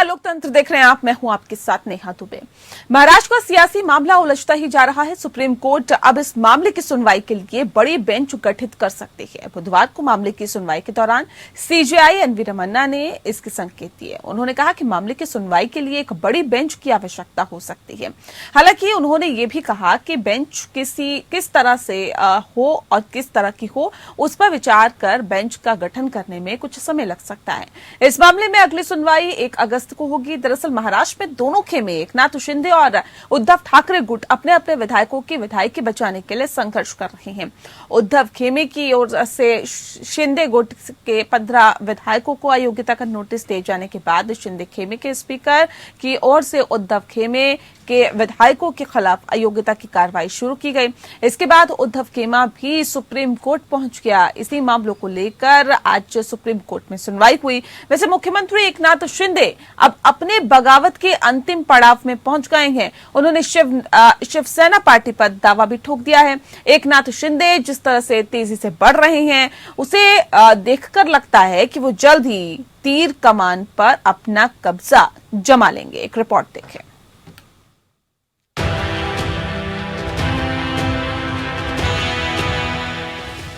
नमस्कार, लोकतंत्र देख रहे हैं आप। मैं हूं आपके साथ नेहा दुबे। महाराष्ट्र का सियासी मामला उलझता ही जा रहा है। सुप्रीम कोर्ट अब इस मामले की सुनवाई के लिए बड़ी बेंच गठित कर सकती है। बुधवार को मामले की सुनवाई के दौरान सीजेआई एनवी रमन्ना ने इसके संकेत दिए। उन्होंने कहा कि मामले की सुनवाई के लिए एक बड़ी बेंच की आवश्यकता हो सकती है। हालांकि उन्होंने ये भी कहा कि बेंच किस तरह से हो और किस तरह की हो, उस पर विचार कर बेंच का गठन करने में कुछ समय लग सकता है। इस मामले में अगली सुनवाई 1 अगस्त को होगी। दरअसल महाराष्ट्र में दोनों खेमे एकनाथ शिंदे और उद्धव ठाकरे गुट अपने अपने विधायकों की विधायकी बचाने के लिए संघर्ष कर रहे हैं। उद्धव खेमे की ओर से शिंदे गुट के 15 विधायकों को अयोग्यता का नोटिस दिए जाने के बाद शिंदे खेमे के स्पीकर की ओर से उद्धव खेमे के विधायकों के खिलाफ अयोग्यता की कार्रवाई शुरू की गई। इसके बाद उद्धव खेमा भी सुप्रीम कोर्ट पहुंच गया। इसी मामलों को लेकर आज सुप्रीम कोर्ट में सुनवाई हुई। वैसे मुख्यमंत्री एकनाथ शिंदे अब अपने बगावत के अंतिम पड़ाव में पहुंच गए हैं। उन्होंने शिवसेना पार्टी पर दावा भी ठोक दिया है। एकनाथ शिंदे जिस तरह से तेजी से बढ़ रहे हैं, उसे देखकर लगता है कि वो जल्द ही तीर कमान पर अपना कब्जा जमा लेंगे। एक रिपोर्ट देखें।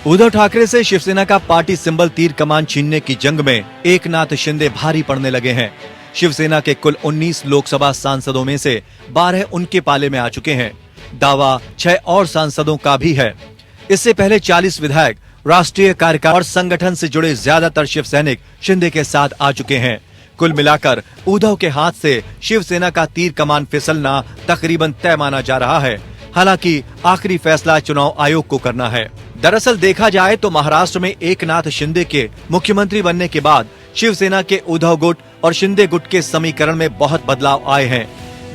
उद्धव ठाकरे से शिवसेना का पार्टी सिंबल तीर कमान छीनने की जंग में एकनाथ शिंदे भारी पड़ने लगे हैं। शिवसेना के कुल 19 लोकसभा सांसदों में से 12 उनके पाले में आ चुके हैं। दावा 6 और सांसदों का भी है। इससे पहले 40 विधायक राष्ट्रीय कार्यकारिणी और संगठन से जुड़े ज्यादातर शिवसैनिक शिंदे के साथ आ चुके हैं। कुल मिलाकर उद्धव के हाथ से शिवसेना का तीर कमान फिसलना तकरीबन तय माना जा रहा है। हालांकि आखिरी फैसला चुनाव आयोग को करना है। दरअसल देखा जाए तो महाराष्ट्र में एकनाथ शिंदे के मुख्यमंत्री बनने के बाद शिवसेना के उद्धव गुट और शिंदे गुट के समीकरण में बहुत बदलाव आए हैं।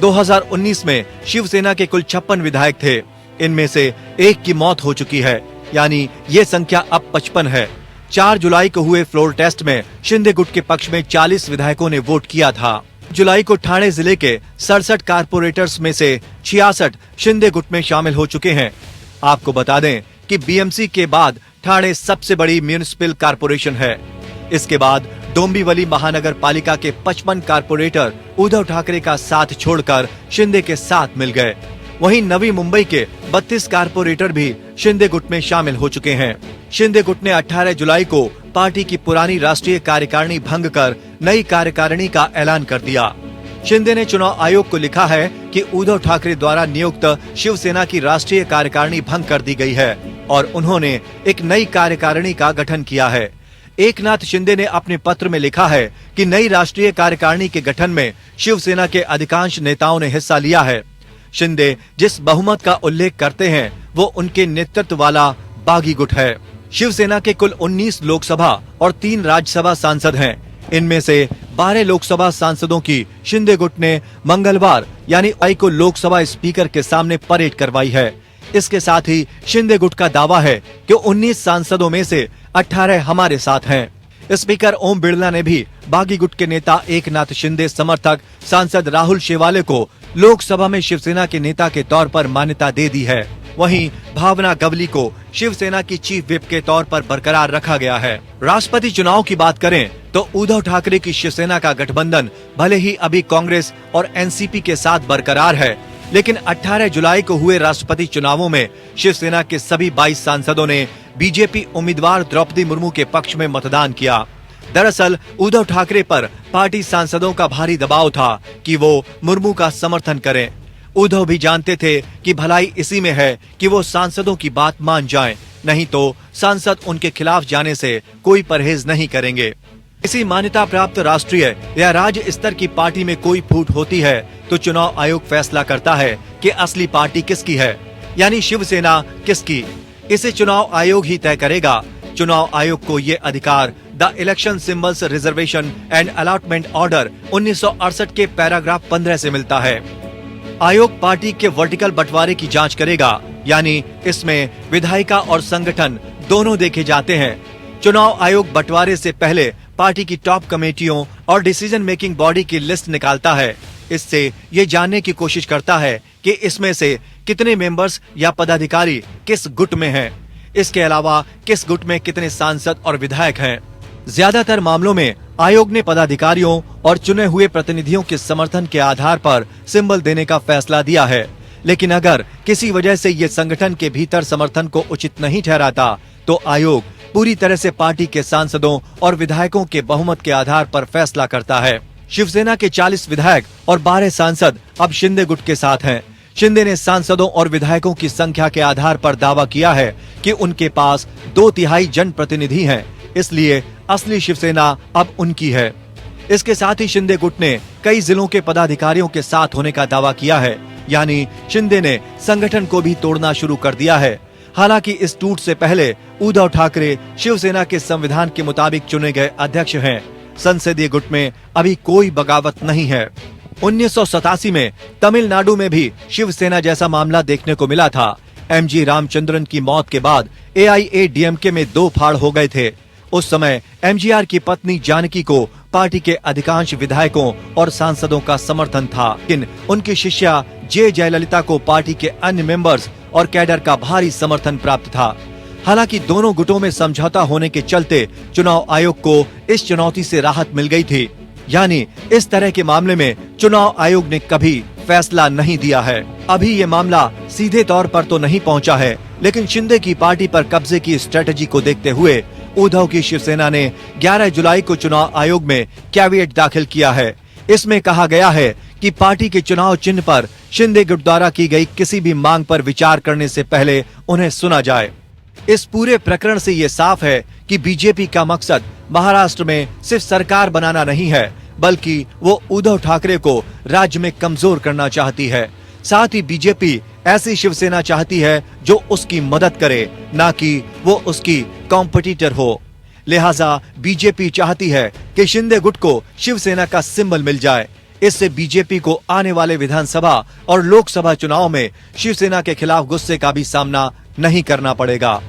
2019 में शिवसेना के कुल 56 विधायक थे। इनमें से एक की मौत हो चुकी है, यानी ये संख्या अब 55 है। 4 जुलाई को हुए फ्लोर टेस्ट में शिंदे गुट के पक्ष में 40 विधायकों ने वोट किया था। जुलाई को ठाणे जिले के 67 कारपोरेटर्स में से 66 शिंदे गुट में शामिल हो चुके हैं। आपको बता दें कि बीएमसी के बाद ठाणे सबसे बड़ी म्यूनिसिपल कारपोरेशन है। इसके बाद डोंबिवली महानगर पालिका के 55 कारपोरेटर उद्धव ठाकरे का साथ छोड़कर शिंदे के साथ मिल गए। वहीं नवी मुंबई के 32 कारपोरेटर भी शिंदे गुट में शामिल हो चुके हैं। शिंदे गुट ने 18 जुलाई को पार्टी की पुरानी राष्ट्रीय कार्यकारिणी भंग कर नई कार्यकारिणी का ऐलान कर दिया। शिंदे ने चुनाव आयोग को लिखा है कि उद्धव ठाकरे द्वारा नियुक्त शिवसेना की राष्ट्रीय कार्यकारिणी भंग कर दी गई है और उन्होंने एक नई कार्यकारिणी का गठन किया है। एकनाथ शिंदे ने अपने पत्र में लिखा है कि नई राष्ट्रीय कार्यकारिणी के गठन में शिवसेना के अधिकांश नेताओं ने हिस्सा लिया है। शिंदे जिस बहुमत का उल्लेख करते हैं वो उनके नेतृत्व वाला बागी गुट है। शिवसेना के कुल 19 लोकसभा और 3 राज्यसभा सांसद हैं। इनमें से 12 लोकसभा सांसदों की शिंदे गुट ने मंगलवार यानी आई को लोकसभा स्पीकर के सामने परेड करवाई है। इसके साथ ही शिंदे गुट का दावा है कि 19 सांसदों में से 18 हमारे साथ हैं। स्पीकर ओम बिड़ला ने भी बागी गुट के नेता एकनाथ शिंदे समर्थक सांसद राहुल शेवाले को लोकसभा में शिवसेना के नेता के तौर पर मान्यता दे दी है। वहीं भावना गवली को शिवसेना की चीफ व्हिप के तौर पर बरकरार रखा गया है। राष्ट्रपति चुनाव की बात करें तो उद्धव ठाकरे की शिवसेना का गठबंधन भले ही अभी कांग्रेस और एनसीपी के साथ बरकरार है, लेकिन 18 जुलाई को हुए राष्ट्रपति चुनावों में शिवसेना के सभी 22 सांसदों ने बीजेपी उम्मीदवार द्रौपदी मुर्मू के पक्ष में मतदान किया। दरअसल उद्धव ठाकरे पर पार्टी सांसदों का भारी दबाव था कि वो मुर्मू का समर्थन करें। उद्धव भी जानते थे कि भलाई इसी में है कि वो सांसदों की बात मान जाएं, नहीं तो सांसद उनके खिलाफ जाने से कोई परहेज नहीं करेंगे। इसी मान्यता प्राप्त राष्ट्रीय या राज्य स्तर की पार्टी में कोई फूट होती है तो चुनाव आयोग फैसला करता है कि असली पार्टी किसकी है, यानी शिवसेना किसकी। इसे चुनाव आयोग ही तय करेगा। चुनाव आयोग को ये अधिकार the election symbols reservation and allotment order 1968 के पैराग्राफ 15 से मिलता है। आयोग पार्टी के वर्टिकल बंटवारे की जांच करेगा, यानी इसमें विधायिका और संगठन दोनों देखे जाते हैं। चुनाव आयोग बंटवारे से पहले पार्टी की टॉप कमेटियों और डिसीजन मेकिंग बॉडी की लिस्ट निकालता है। इससे ये जानने की कोशिश करता है कि इसमें से कितने मेंबर्स या पदाधिकारी किस गुट में हैं। इसके अलावा किस गुट में कितने सांसद और विधायक हैं। ज्यादातर मामलों में आयोग ने पदाधिकारियों और चुने हुए प्रतिनिधियों के समर्थन के आधार पर सिंबल देने का फैसला दिया है। लेकिन अगर किसी वजह से ये संगठन के भीतर समर्थन को उचित नहीं ठहराता तो आयोग पूरी तरह से पार्टी के सांसदों और विधायकों के बहुमत के आधार पर फैसला करता है। शिवसेना के 40 विधायक और 12 सांसद अब शिंदे गुट के साथ हैं। शिंदे ने सांसदों और विधायकों की संख्या के आधार पर दावा किया है कि उनके पास 2/3 जनप्रतिनिधि हैं, इसलिए असली शिवसेना अब उनकी है। इसके साथ ही शिंदे गुट ने कई जिलों के पदाधिकारियों के साथ होने का दावा किया है, यानी शिंदे ने संगठन को भी तोड़ना शुरू कर दिया है। हालांकि इस टूट से पहले उद्धव ठाकरे शिवसेना के संविधान के मुताबिक चुने गए अध्यक्ष हैं। संसदीय गुट में अभी कोई बगावत नहीं है। 1987 में तमिलनाडु में भी शिवसेना जैसा मामला देखने को मिला था। एमजी रामचंद्रन की मौत के बाद एआईएडीएमके में 2 फाड़ हो गए थे। उस समय एमजीआर की पत्नी जानकी को पार्टी के अधिकांश विधायकों और सांसदों का समर्थन था, लेकिन उनकी शिष्या जे जयललिता को पार्टी के अन्य मेंबर्स और कैडर का भारी समर्थन प्राप्त था। हालांकि दोनों गुटों में समझौता होने के चलते चुनाव आयोग को इस चुनौती से राहत मिल गई थी, यानी इस तरह के मामले में चुनाव आयोग ने कभी फैसला नहीं दिया है। अभी ये मामला सीधे तौर पर तो नहीं पहुंचा है, लेकिन शिंदे की पार्टी पर कब्जे की स्ट्रेटजी को देखते हुए उद्धव की शिवसेना ने 11 जुलाई को चुनाव आयोग में कैविएट दाखिल किया है। इसमें कहा गया है कि पार्टी के चुनाव चिन्ह पर शिंदे गुट द्वारा की गई किसी भी मांग पर विचार करने से पहले उन्हें सुना जाए। इस पूरे प्रकरण से ये साफ है कि बीजेपी का मकसद महाराष्ट्र में सिर्फ सरकार बनाना नहीं है, बल्कि वो उद्धव ठाकरे को राज्य में कमजोर करना चाहती है। साथ ही बीजेपी ऐसी शिवसेना चाहती है जो उसकी मदद करे, ना कि वो उसकी कॉम्पिटिटर हो। लिहाजा बीजेपी चाहती है कि शिंदे गुट को शिवसेना का सिंबल मिल जाए। इससे बीजेपी को आने वाले विधानसभा और लोकसभा चुनाव में शिवसेना के खिलाफ गुस्से का भी सामना नहीं करना पड़ेगा।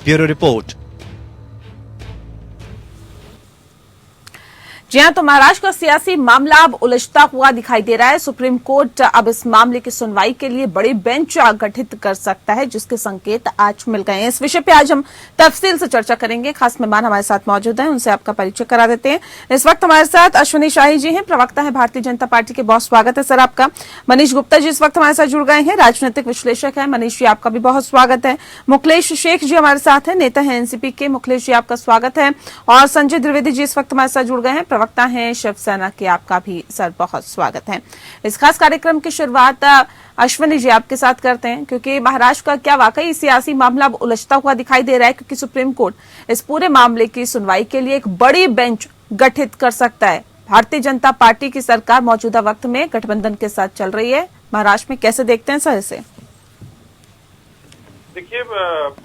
Bureau report. जी हां, तो महाराष्ट्र का सियासी मामला अब उलझता हुआ दिखाई दे रहा है। सुप्रीम कोर्ट अब इस मामले की सुनवाई के लिए बड़ी बेंच गठित कर सकता है, जिसके संकेत आज मिल गए हैं। इस विषय पे आज हम तफसील से चर्चा करेंगे। खास मेहमान हमारे साथ मौजूद हैं, उनसे आपका परिचय करा देते हैं। इस वक्त हमारे साथ अश्विनी शाही जी हैं, प्रवक्ता है भारतीय जनता पार्टी के। बहुत स्वागत है सर आपका। मनीष गुप्ता जी इस वक्त हमारे साथ जुड़ गए हैं, राजनीतिक विश्लेषक है। मनीष जी आपका भी बहुत स्वागत है। मुखलेश शेख जी हमारे साथ है, नेता है एनसीपी के। मुखलेश जी आपका स्वागत है। और संजय द्विवेदी जी इस वक्त हमारे साथ जुड़ गए हैं, प्रवक्ता हैं शिवसेना के। आपका भी सर बहुत स्वागत है। इस खास कार्यक्रम की शुरुआत अश्विनी जी आपके साथ करते हैं, क्योंकि महाराष्ट्र का क्या वाकई सियासी मामला अब उलझता हुआ दिखाई दे रहा है, क्योंकि सुप्रीम कोर्ट इस पूरे मामले की सुनवाई के लिए एक बड़ी बेंच गठित कर सकता है। भारतीय जनता पार्टी की सरकार मौजूदा वक्त में गठबंधन के साथ चल रही है। महाराष्ट्र में कैसे देखते हैं सर इसे? देखिए,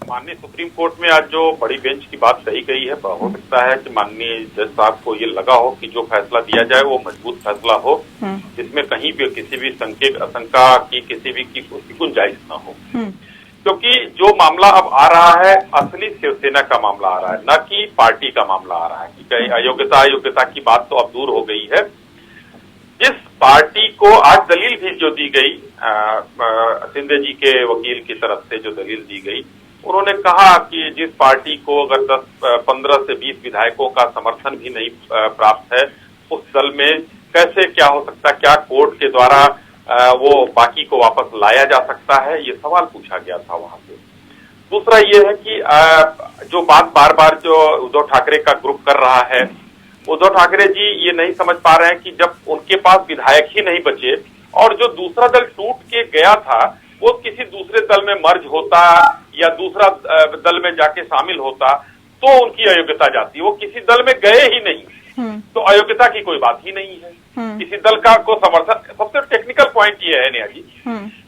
माननीय सुप्रीम कोर्ट में आज जो बड़ी बेंच की बात कही गई है, हो सकता है कि माननीय जज साहब को ये लगा हो कि जो फैसला दिया जाए वो मजबूत फैसला हो, जिसमें कहीं भी किसी भी संकेत आशंका की किसी भी की गुंजाइश न हो। क्योंकि जो मामला अब आ रहा है असली शिवसेना का मामला आ रहा है, न कि पार्टी का मामला आ रहा है। कि कहीं अयोग्यता की बात तो अब दूर हो गई है। जिस पार्टी को आज दलील भी जो दी गई, शिंदे जी के वकील की तरफ से जो दलील दी गई, उन्होंने कहा कि जिस पार्टी को अगर 15 से 20 विधायकों का समर्थन भी नहीं प्राप्त है, उस दल में कैसे क्या हो सकता, क्या कोर्ट के द्वारा वो बाकी को वापस लाया जा सकता है, ये सवाल पूछा गया था वहां से। दूसरा ये है कि जो बात बार बार जो उद्धव ठाकरे का ग्रुप कर रहा है, उद्धव ठाकरे जी ये नहीं समझ पा रहे हैं कि जब उनके पास विधायक ही नहीं बचे और जो दूसरा दल टूट के गया था वो किसी दूसरे दल में मर्ज होता या दूसरा दल में जाके शामिल होता तो उनकी अयोग्यता जाती। वो किसी दल में गए ही नहीं, तो अयोग्यता की कोई बात ही नहीं है। किसी दल का को समर्थन, सबसे टेक्निकल पॉइंट ये है नेहा जी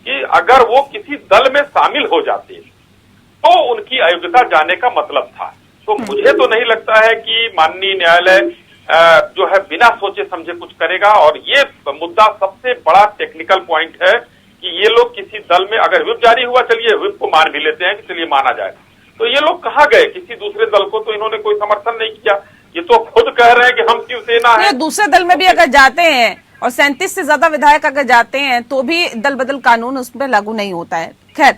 कि अगर वो किसी दल में शामिल हो जाते तो उनकी अयोग्यता जाने का मतलब था। तो मुझे तो नहीं लगता है कि माननीय न्यायालय जो है बिना सोचे समझे कुछ करेगा। और ये मुद्दा सबसे बड़ा टेक्निकल पॉइंट है कि ये लोग किसी दल में, अगर व्हिप जारी हुआ, चलिए व्हिप को मान भी लेते हैं कि चलिए माना जाए, तो ये लोग कहाँ गए? किसी दूसरे दल को तो इन्होंने कोई समर्थन नहीं किया। ये तो खुद कह रहे हैं कि हम शिवसेना है। दूसरे दल में भी अगर जाते हैं और 37 से ज्यादा विधायक अगर जाते हैं तो भी दल बदल कानून उस पर लागू नहीं होता है। खैर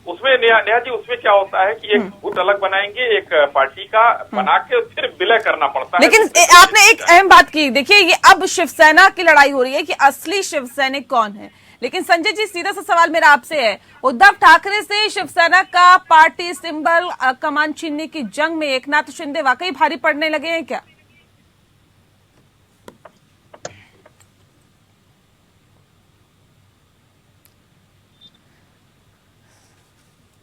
उसमें नेहा जी उसमें क्या होता है कि एक गुट अलग बनाएंगे, एक पार्टी का बना के फिर विलय करना पड़ता है। लेकिन आपने एक अहम बात की, देखिए ये अब शिवसेना की लड़ाई हो रही है कि असली शिवसैनिक कौन है। लेकिन संजय जी, सीधा सा सवाल मेरा आपसे है, उद्धव ठाकरे से शिवसेना का पार्टी सिंबल कमान छीनने की जंग में एकनाथ शिंदे वाकई भारी पड़ने लगे हैं क्या?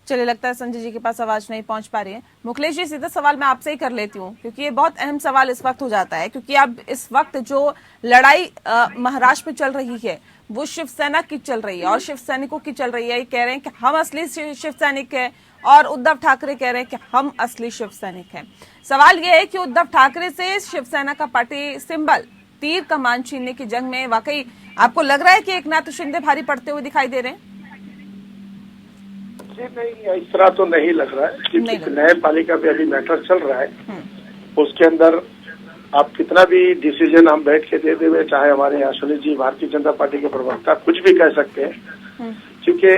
चलिए, लगता है संजय जी के पास आवाज नहीं पहुंच पा रही है। मुखलेश जी, सीधा सवाल मैं आपसे ही कर लेती हूँ, क्योंकि ये बहुत अहम सवाल इस वक्त हो जाता है, क्योंकि अब इस वक्त जो लड़ाई महाराष्ट्र में चल रही है वो शिवसेना की चल रही है और शिव सैनिकों की चल रही है। ये कह रहे हैं कि हम असली शिव सैनिक है और उद्धव ठाकरे कह रहे हैं कि हम असली शिव सैनिक हैं। सवाल ये है कि उद्धव ठाकरे से शिवसेना का पार्टी सिंबल तीर कमान छीनने की जंग में वाकई आपको लग रहा है कि एकनाथ शिंदे भारी पड़ते हुए दिखाई दे रहे हैं? नहीं, इस तरह तो नहीं लग रहा है, क्योंकि न्यायपालिका पे अभी मैटर चल रहा है। उसके अंदर आप कितना भी डिसीजन हम बैठ के दे देवे, चाहे हमारे यहाँ सुनील जी भारतीय जनता पार्टी के प्रवक्ता कुछ भी कह सकते हैं, क्योंकि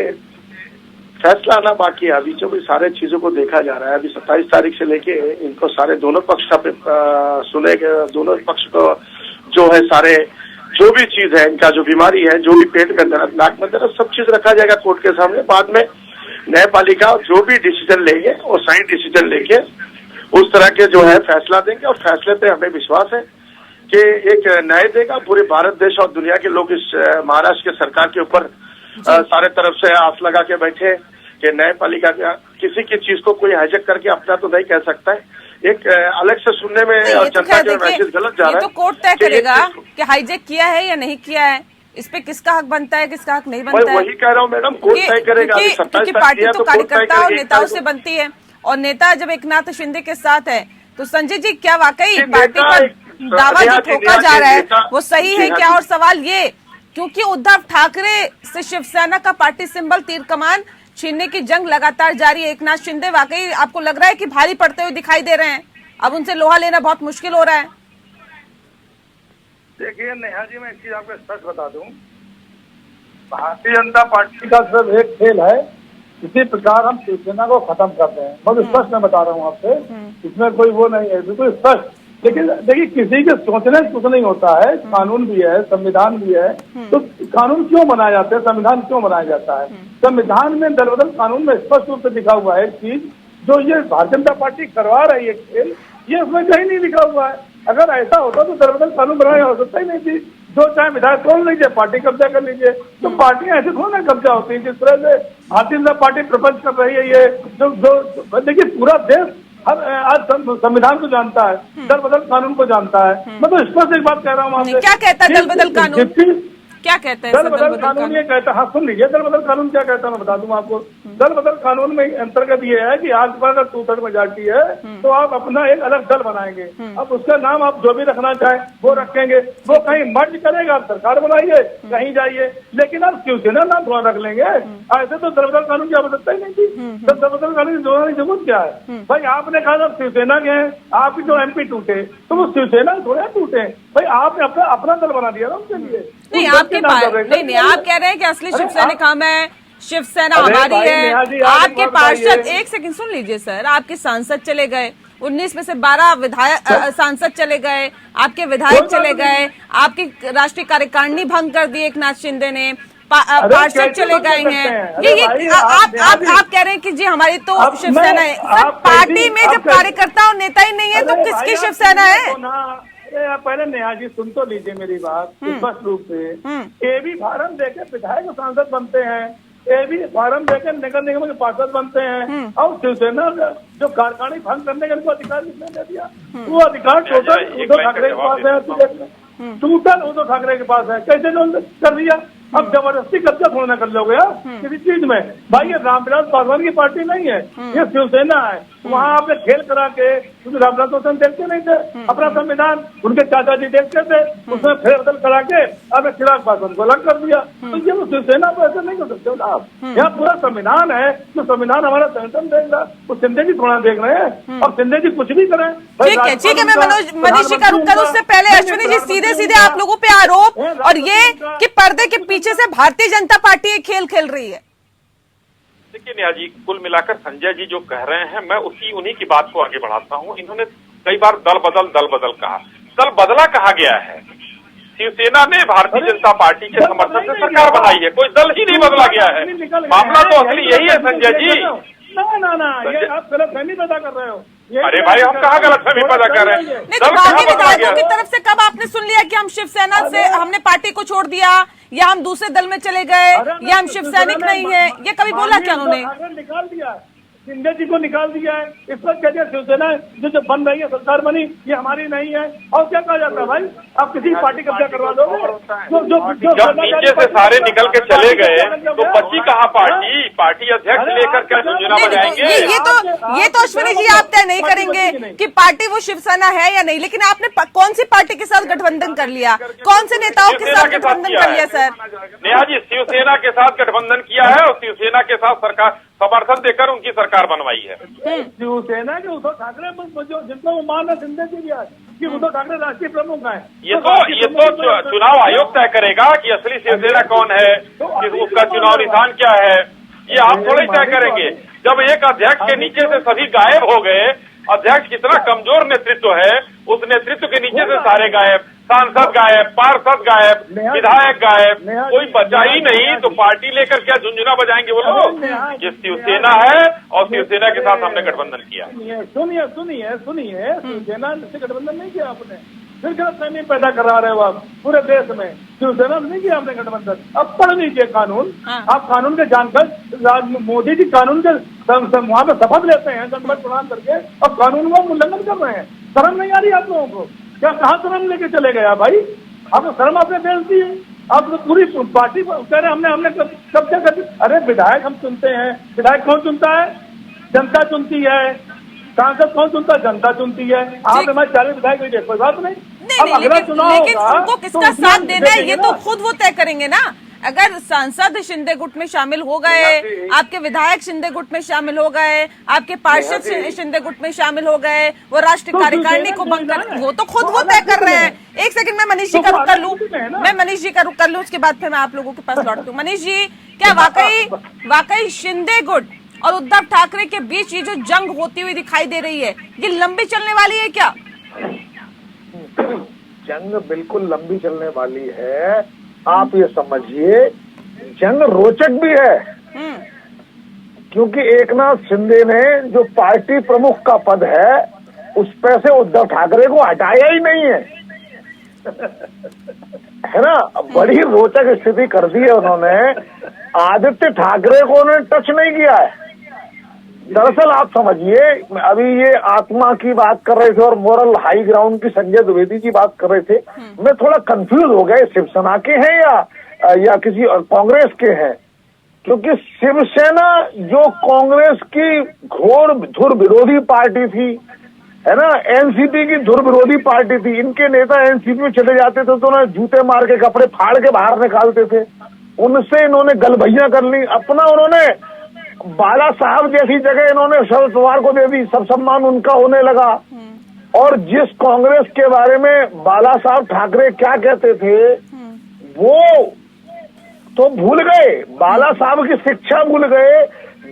फैसला आना बाकी है। अभी जो भी सारे चीजों को देखा जा रहा है, अभी 27 तारीख से लेके इनको सारे दोनों पक्ष का सुने, दोनों पक्ष को जो है सारे जो भी चीज है, इनका जो बीमारी है, जो भी पेट के अंदर नाक में अंदर सब चीज रखा जाएगा कोर्ट के सामने। बाद में न्यायपालिका जो भी डिसीजन लेंगे और सही डिसीजन लेके उस तरह के जो है फैसला देंगे, और फैसले पे हमें विश्वास है कि एक न्याय देगा। पूरे भारत देश और दुनिया के लोग इस महाराष्ट्र के सरकार के ऊपर सारे तरफ से आस लगा के बैठे कि न्यायपालिका किसी की चीज को कोई हाईजेक करके अपना तो नहीं कह सकता है। एक अलग से सुनने में और जनता जो मैसेज गलत जा रहा है, तो कोर्ट तय करेगा कि हाईजेक किया है या नहीं किया है, इस पे किसका हक बनता है, किसका हक नहीं बनता है। वही कह रहा हूँ मैडम, कोर्ट तय करेगा। क्योंकि पार्टी तो कार्यकर्ता और नेताओं से बनती है, और नेता जब एकनाथ शिंदे के साथ है तो संजय जी क्या वाकई पार्टी का दावा जो ठोका जा रहा है वो सही है क्या? और सवाल ये, क्योंकि उद्धव ठाकरे से शिवसेना का पार्टी सिंबल तीर कमान छीनने की जंग लगातार जारी है, एकनाथ शिंदे वाकई आपको लग रहा है कि भारी पड़ते हुए दिखाई दे रहे हैं, अब उनसे लोहा लेना बहुत मुश्किल हो रहा है? देखिए नेहा जी, मैं एक चीज आपको स्पष्ट बता दूं, भारतीय जनता पार्टी का सिर्फ एक खेल है, इसी प्रकार हम शिवसेना को खत्म करते हैं। बहुत स्पष्ट मैं बता रहा हूँ आपसे, इसमें कोई वो नहीं है, बिल्कुल स्पष्ट। लेकिन देखिए, किसी के सोचने से कुछ नहीं होता है, कानून भी है, संविधान भी है, तो कानून क्यों बनाए जाते हैं, संविधान क्यों बनाया जाता है? संविधान में दल बदल कानून में स्पष्ट रूप से लिखा हुआ है एक चीज, जो ये भारतीय जनता पार्टी करवा रही है खेल, ये उसमें कहीं नहीं लिखा हुआ है। अगर ऐसा होता तो दल बदल कानून बनाया हो सकता ही नहीं थी। जो चाहे विधायक तोड़ लीजिए, पार्टी कब्जा कर लीजिए, तो पार्टियां ऐसे थोड़ा ना कब्जा होती है जिस तरह से भारतीय जनता पार्टी प्रपंच कर रही है। ये जो देखिए, पूरा देश आज संविधान को जानता है, दल बदल कानून को जानता है। मैं तो स्पष्ट एक बात कह रहा हूँ आपसे। क्या कहता है दल बदल कानून? क्या कहते हैं दल बदल कानून? ये कहता है, हाँ सुन लीजिए, दल बदल कानून क्या कहता है मैं बता दूं आपको। दल बदल कानून में अंतर्गत ये है कि आज पर अगर 2/3 मेजॉरिटी है तो आप अपना एक अलग दल बनाएंगे। अब उसका नाम आप जो भी रखना चाहे वो रखेंगे, वो कहीं मर्ज करेगा, आप सरकार बनाइए, कहीं जाइए, लेकिन आप शिवसेना नाम थोड़ा रख लेंगे। ऐसे तो दल बदल कानून की आवश्यकता ही नहीं थी। तो दल बदल कानून की जरूरत क्या है भाई? आपने कहा आप शिवसेना के हैं, आपकी जो MP टूटे तो वो शिवसेना थोड़ा टूटे भाई, आपने अपना दल बना दिया ना उनके लिए। नहीं, आपके नहीं, आप कह रहे हैं कि असली शिव सैनिक हम है, शिवसेना हमारी है। आपके पार्षद, एक सेकंड सुन लीजिए सर, आपके सांसद चले गए, 19 में से 12 विधायक सांसद चले गए, आपके विधायक चले गए, आपकी राष्ट्रीय कार्यकारिणी भंग कर दी एकनाथ शिंदे ने, पार्षद चले गए हैं। ये आप कह रहे हैं कि जी हमारी तो शिवसेना है। सर, पार्टी में जब कार्यकर्ता और नेता ही नहीं है तो किसकी शिवसेना है? पहले नेहा जी सुन तो लीजिए मेरी बात स्पष्ट रूप से। AB फार्म देकर विधायक सांसद बनते हैं, AB फार्म देकर नगर निगम के पार्षद बनते हैं, और शिवसेना जो कार्यकारिणी भंग करने का उनको अधिकार किसने दे दिया? वो अधिकार टोटल उद्धव ठाकरे के पास है, टोटल उद्धव ठाकरे के पास है। कैसे कर दिया? अब जबरदस्ती कब्जा थोड़ा ना कर लोगे किसी चीज में भाई। ये रामविलास पासवान की पार्टी नहीं है, ये शिवसेना है। वहाँ आपने खेल करा के, रामविलास पासवान देखते नहीं थे अपना संविधान, उनके चाचा जी देखते थे, उसमें फेरबदल करा के आपने चिराग पासवान को अलग कर दिया। तो ये वो शिवसेना को ऐसे नहीं कर सकते ना आप। यहाँ पूरा संविधान है, जो संविधान हमारा संगठन देख रहा, वो शिंदे जी थोड़ा देख रहे हैं, और शिंदे जी कुछ भी करें। ठीक है, मैं मनीष जी का रुक कर, उससे पहले अश्विनी जी सीधे आप लोगों पे आरोप और ये कि पर्दे के पीछे से भारतीय जनता पार्टी एक खेल खेल रही है। देखिए नेहा जी, कुल मिलाकर संजय जी जो कह रहे हैं, मैं उन्हीं की बात को आगे बढ़ाता हूं। इन्होंने कई बार दल बदल कहा। दल बदला कहा गया है। शिवसेना ने भारतीय जनता पार्टी के समर्थन से सरकार बनाई है, कोई दल ही नहीं बदला गया है। मामला तो असली यही है संजय जी। ना ये आप गलतफहमी पैदा कर रहे हो। अरे भाई, हम कहाँ गलतफहमी पैदा कर रहे हैं? दल बागी विधायकों की तरफ से कब आपने सुन लिया कि हम शिवसेना से हमने पार्टी को छोड़ दिया, या हम दूसरे दल में चले गए, या हम शिव सैनिक नहीं है? ये कभी बोला क्या उन्होंने? निकाल दिया, शिंदे जी को निकाल दिया है। इस पर कहते हैं शिवसेना जो बन रही है, सरकार बनी, ये हमारी नहीं है। और क्या कहा जाता है भाई, आप किसी पार्टी कब्जा करवा दोगे? जब नीचे से सारे निकल के चले गए तो बची कहाँ पार्टी? पार्टी अध्यक्ष लेकर क्या झुंझुना बजाएंगे? ये तो अश्विनी जी आप तय नहीं करेंगे कि पार्टी वो शिवसेना है या नहीं, लेकिन आपने कौन सी पार्टी के साथ गठबंधन कर लिया? कौन से नेताओं के साथ गठबंधन कर लिया? सर नेहा जी, शिवसेना के साथ गठबंधन किया है और शिवसेना के साथ सरकार समर्थन देकर उनकी सरकार बनवाई है। शिवसेना के उद्धव ठाकरे जिनको वो मान है, शिंदे जी भी कि उद्धव ठाकरे राष्ट्रीय प्रमुख है। ये तो चुनाव आयोग तय करेगा कि असली शिवसेना कौन है, कि उसका चुनाव निशान क्या है। ये आप थोड़ा ही तय करेंगे। जब एक अध्यक्ष के नीचे से सभी गायब हो गए, अध्यक्ष कितना कमजोर नेतृत्व है, उस नेतृत्व के नीचे से सारे गायब, सांसद गायब, पार्षद गायब, विधायक गायब, कोई बचा ही नहीं, तो पार्टी लेकर क्या झुंझुना बजाएंगे वो लोग? ये शिवसेना है और शिवसेना के साथ हमने गठबंधन किया। सुनिए शिवसेना से गठबंधन नहीं किया आपने, फिर गलतफहमी पैदा करा रहे हो आप पूरे देश में। शिवसेना नहीं किया आपने गठबंधन। अब पढ़ लीजिए कानून, आप कानून के जानकर मोदी जी कानून के वहां पे शपथ लेते हैं जनमत प्रदान करके, अब कानून का उल्लंघन कर रहे हैं। शर्म नहीं आ रही आप लोगों को? क्या कहाँ शर्म लेके चले गए भाई? आपको शर्म आपने बेच दी है। आप तो पूरी पार्टी कह रहे हमने कब्जा कर दी। अरे विधायक हम चुनते हैं, विधायक कौन चुनता है? जनता चुनती है। सांसद कौन चुनता है? जनता चुनती है। आप हमारे 40 विधायक नहीं, कोई बात नहीं। लेकिन उनको किसका साथ देना है ये तो खुद वो तय करेंगे ना। अगर सांसद शिंदे गुट में शामिल हो गए, आपके विधायक शिंदे गुट में शामिल हो गए, आपके पार्षद शिंदे गुट में शामिल हो गए, वो राष्ट्रीय कार्यकारिणी को भंग कर, वो तो खुद वो तय कर रहे हैं। एक सेकंड में मनीष जी का रुख कर लूं, उसके बाद फिर मैं आप लोगों के पास लौटती हूँ। मनीष जी, क्या वाकई शिंदे गुट और उद्धव ठाकरे के बीच ये जो जंग होती हुई दिखाई दे रही है, ये लंबी चलने वाली है क्या? जंग बिल्कुल लंबी चलने वाली है। आप ये समझिए, जंग रोचक भी है, क्योंकि एकनाथ शिंदे ने जो पार्टी प्रमुख का पद है उस पे से उद्धव ठाकरे को हटाया ही नहीं है ना। बड़ी रोचक स्थिति कर दी है उन्होंने। आदित्य ठाकरे को उन्होंने टच नहीं किया है। दरअसल आप समझिए, अभी ये आत्मा की बात कर रहे थे और मोरल हाई ग्राउंड की संजय द्विवेदी की बात कर रहे थे। मैं थोड़ा कंफ्यूज हो गया, शिवसेना के हैं या किसी और कांग्रेस के हैं, क्योंकि शिवसेना जो कांग्रेस की घोर धुर विरोधी पार्टी थी, है ना, एनसीपी की धुर विरोधी पार्टी थी। इनके नेता एनसीपी में चले जाते थे तो उन्हें जूते मार के, कपड़े फाड़ के बाहर निकालते थे। उनसे इन्होंने गलभैया कर ली। अपना उन्होंने बाला साहब जैसी जगह इन्होंने शरद पवार को दे दी, सब सम्मान उनका होने लगा। और जिस कांग्रेस के बारे में बाला साहब ठाकरे क्या कहते थे वो तो भूल गए। बाला साहब की शिक्षा भूल गए।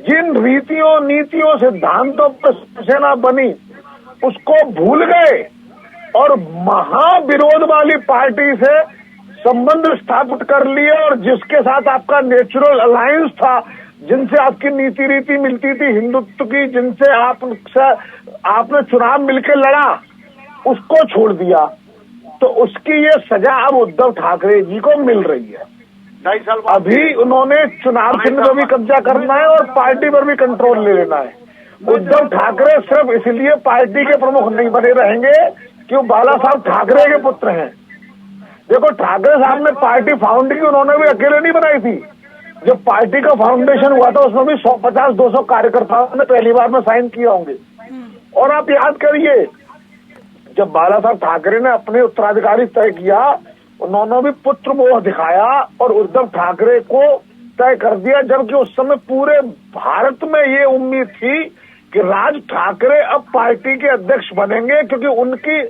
जिन रीतियों, नीतियों, सिद्धांतों पर शिवसेना बनी उसको भूल गए और महाविरोध वाली पार्टी से संबंध स्थापित कर लिए। और जिसके साथ आपका नेचुरल अलायंस था, जिनसे आपकी नीति रीति मिलती थी हिंदुत्व की, जिनसे आपने चुनाव मिलकर लड़ा, उसको छोड़ दिया। तो उसकी ये सजा अब उद्धव ठाकरे जी को मिल रही है। 2.5 साल अभी उन्होंने चुनाव चिन्ह पर भी कब्जा करना है और पार्टी पर भी कंट्रोल ले लेना है। उद्धव ठाकरे सिर्फ इसलिए पार्टी के प्रमुख नहीं बने रहेंगे कि वो बाला साहब ठाकरे के पुत्र हैं। देखो, ठाकरे साहब ने पार्टी फाउंड की, उन्होंने भी अकेले नहीं बनाई थी। जब पार्टी का फाउंडेशन हुआ था उसमें भी 150-200 कार्यकर्ताओं ने पहली बार में साइन किए होंगे। और आप याद करिए, जब बाला साहब ठाकरे ने अपने उत्तराधिकारी तय किया, उन्होंने भी पुत्र मोह दिखाया और उद्धव ठाकरे को तय कर दिया। जबकि उस समय पूरे भारत में ये उम्मीद थी कि राज ठाकरे अब पार्टी के अध्यक्ष बनेंगे, क्योंकि उनकी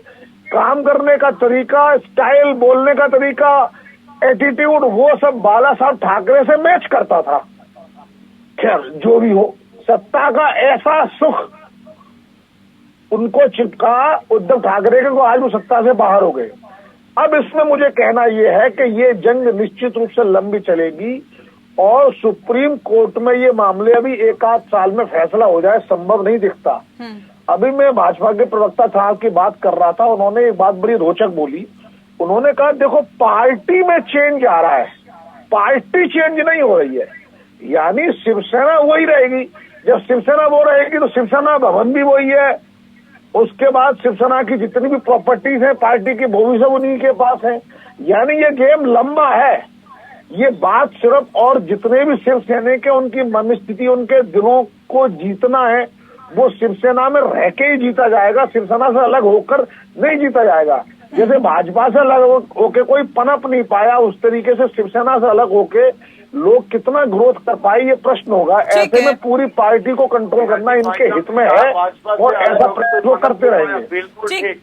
काम करने का तरीका, स्टाइल, बोलने का तरीका, एटीट्यूड, वो सब बाला साहब ठाकरे से मैच करता था। खैर जो भी हो, सत्ता का ऐसा सुख उनको चिपका उद्धव ठाकरे के, को आज वो सत्ता से बाहर हो गए। अब इसमें मुझे कहना यह है कि ये जंग निश्चित रूप से लंबी चलेगी और सुप्रीम कोर्ट में ये मामले अभी एक आध साल में फैसला हो जाए संभव नहीं दिखता। अभी मैं भाजपा के प्रवक्ता साहब की बात कर रहा था, उन्होंने एक बात बड़ी रोचक बोली। उन्होंने कहा देखो पार्टी में चेंज आ रहा है, पार्टी चेंज नहीं हो रही है, यानी शिवसेना वही रहेगी। जब शिवसेना वो रहेगी तो शिवसेना भवन भी वही है, उसके बाद शिवसेना की जितनी भी प्रॉपर्टीज है पार्टी की वो भी सब उन्हीं के पास है। यानी ये गेम लंबा है, ये बात सिर्फ और जितने भी शिवसेना के उनकी मनस्थिति, उनके दिलों को जीतना है, वो शिवसेना में रह के ही जीता जाएगा, शिवसेना से अलग होकर नहीं जीता जाएगा। जैसे भाजपा से अलग होके कोई पनप नहीं पाया, उस तरीके से शिवसेना से अलग होके लोग कितना ग्रोथ कर पाए ये प्रश्न होगा। ऐसे में पूरी पार्टी को कंट्रोल करना इनके हित में है और ऐसा प्रयत्न करते रहेंगे। बिल्कुल ठीक।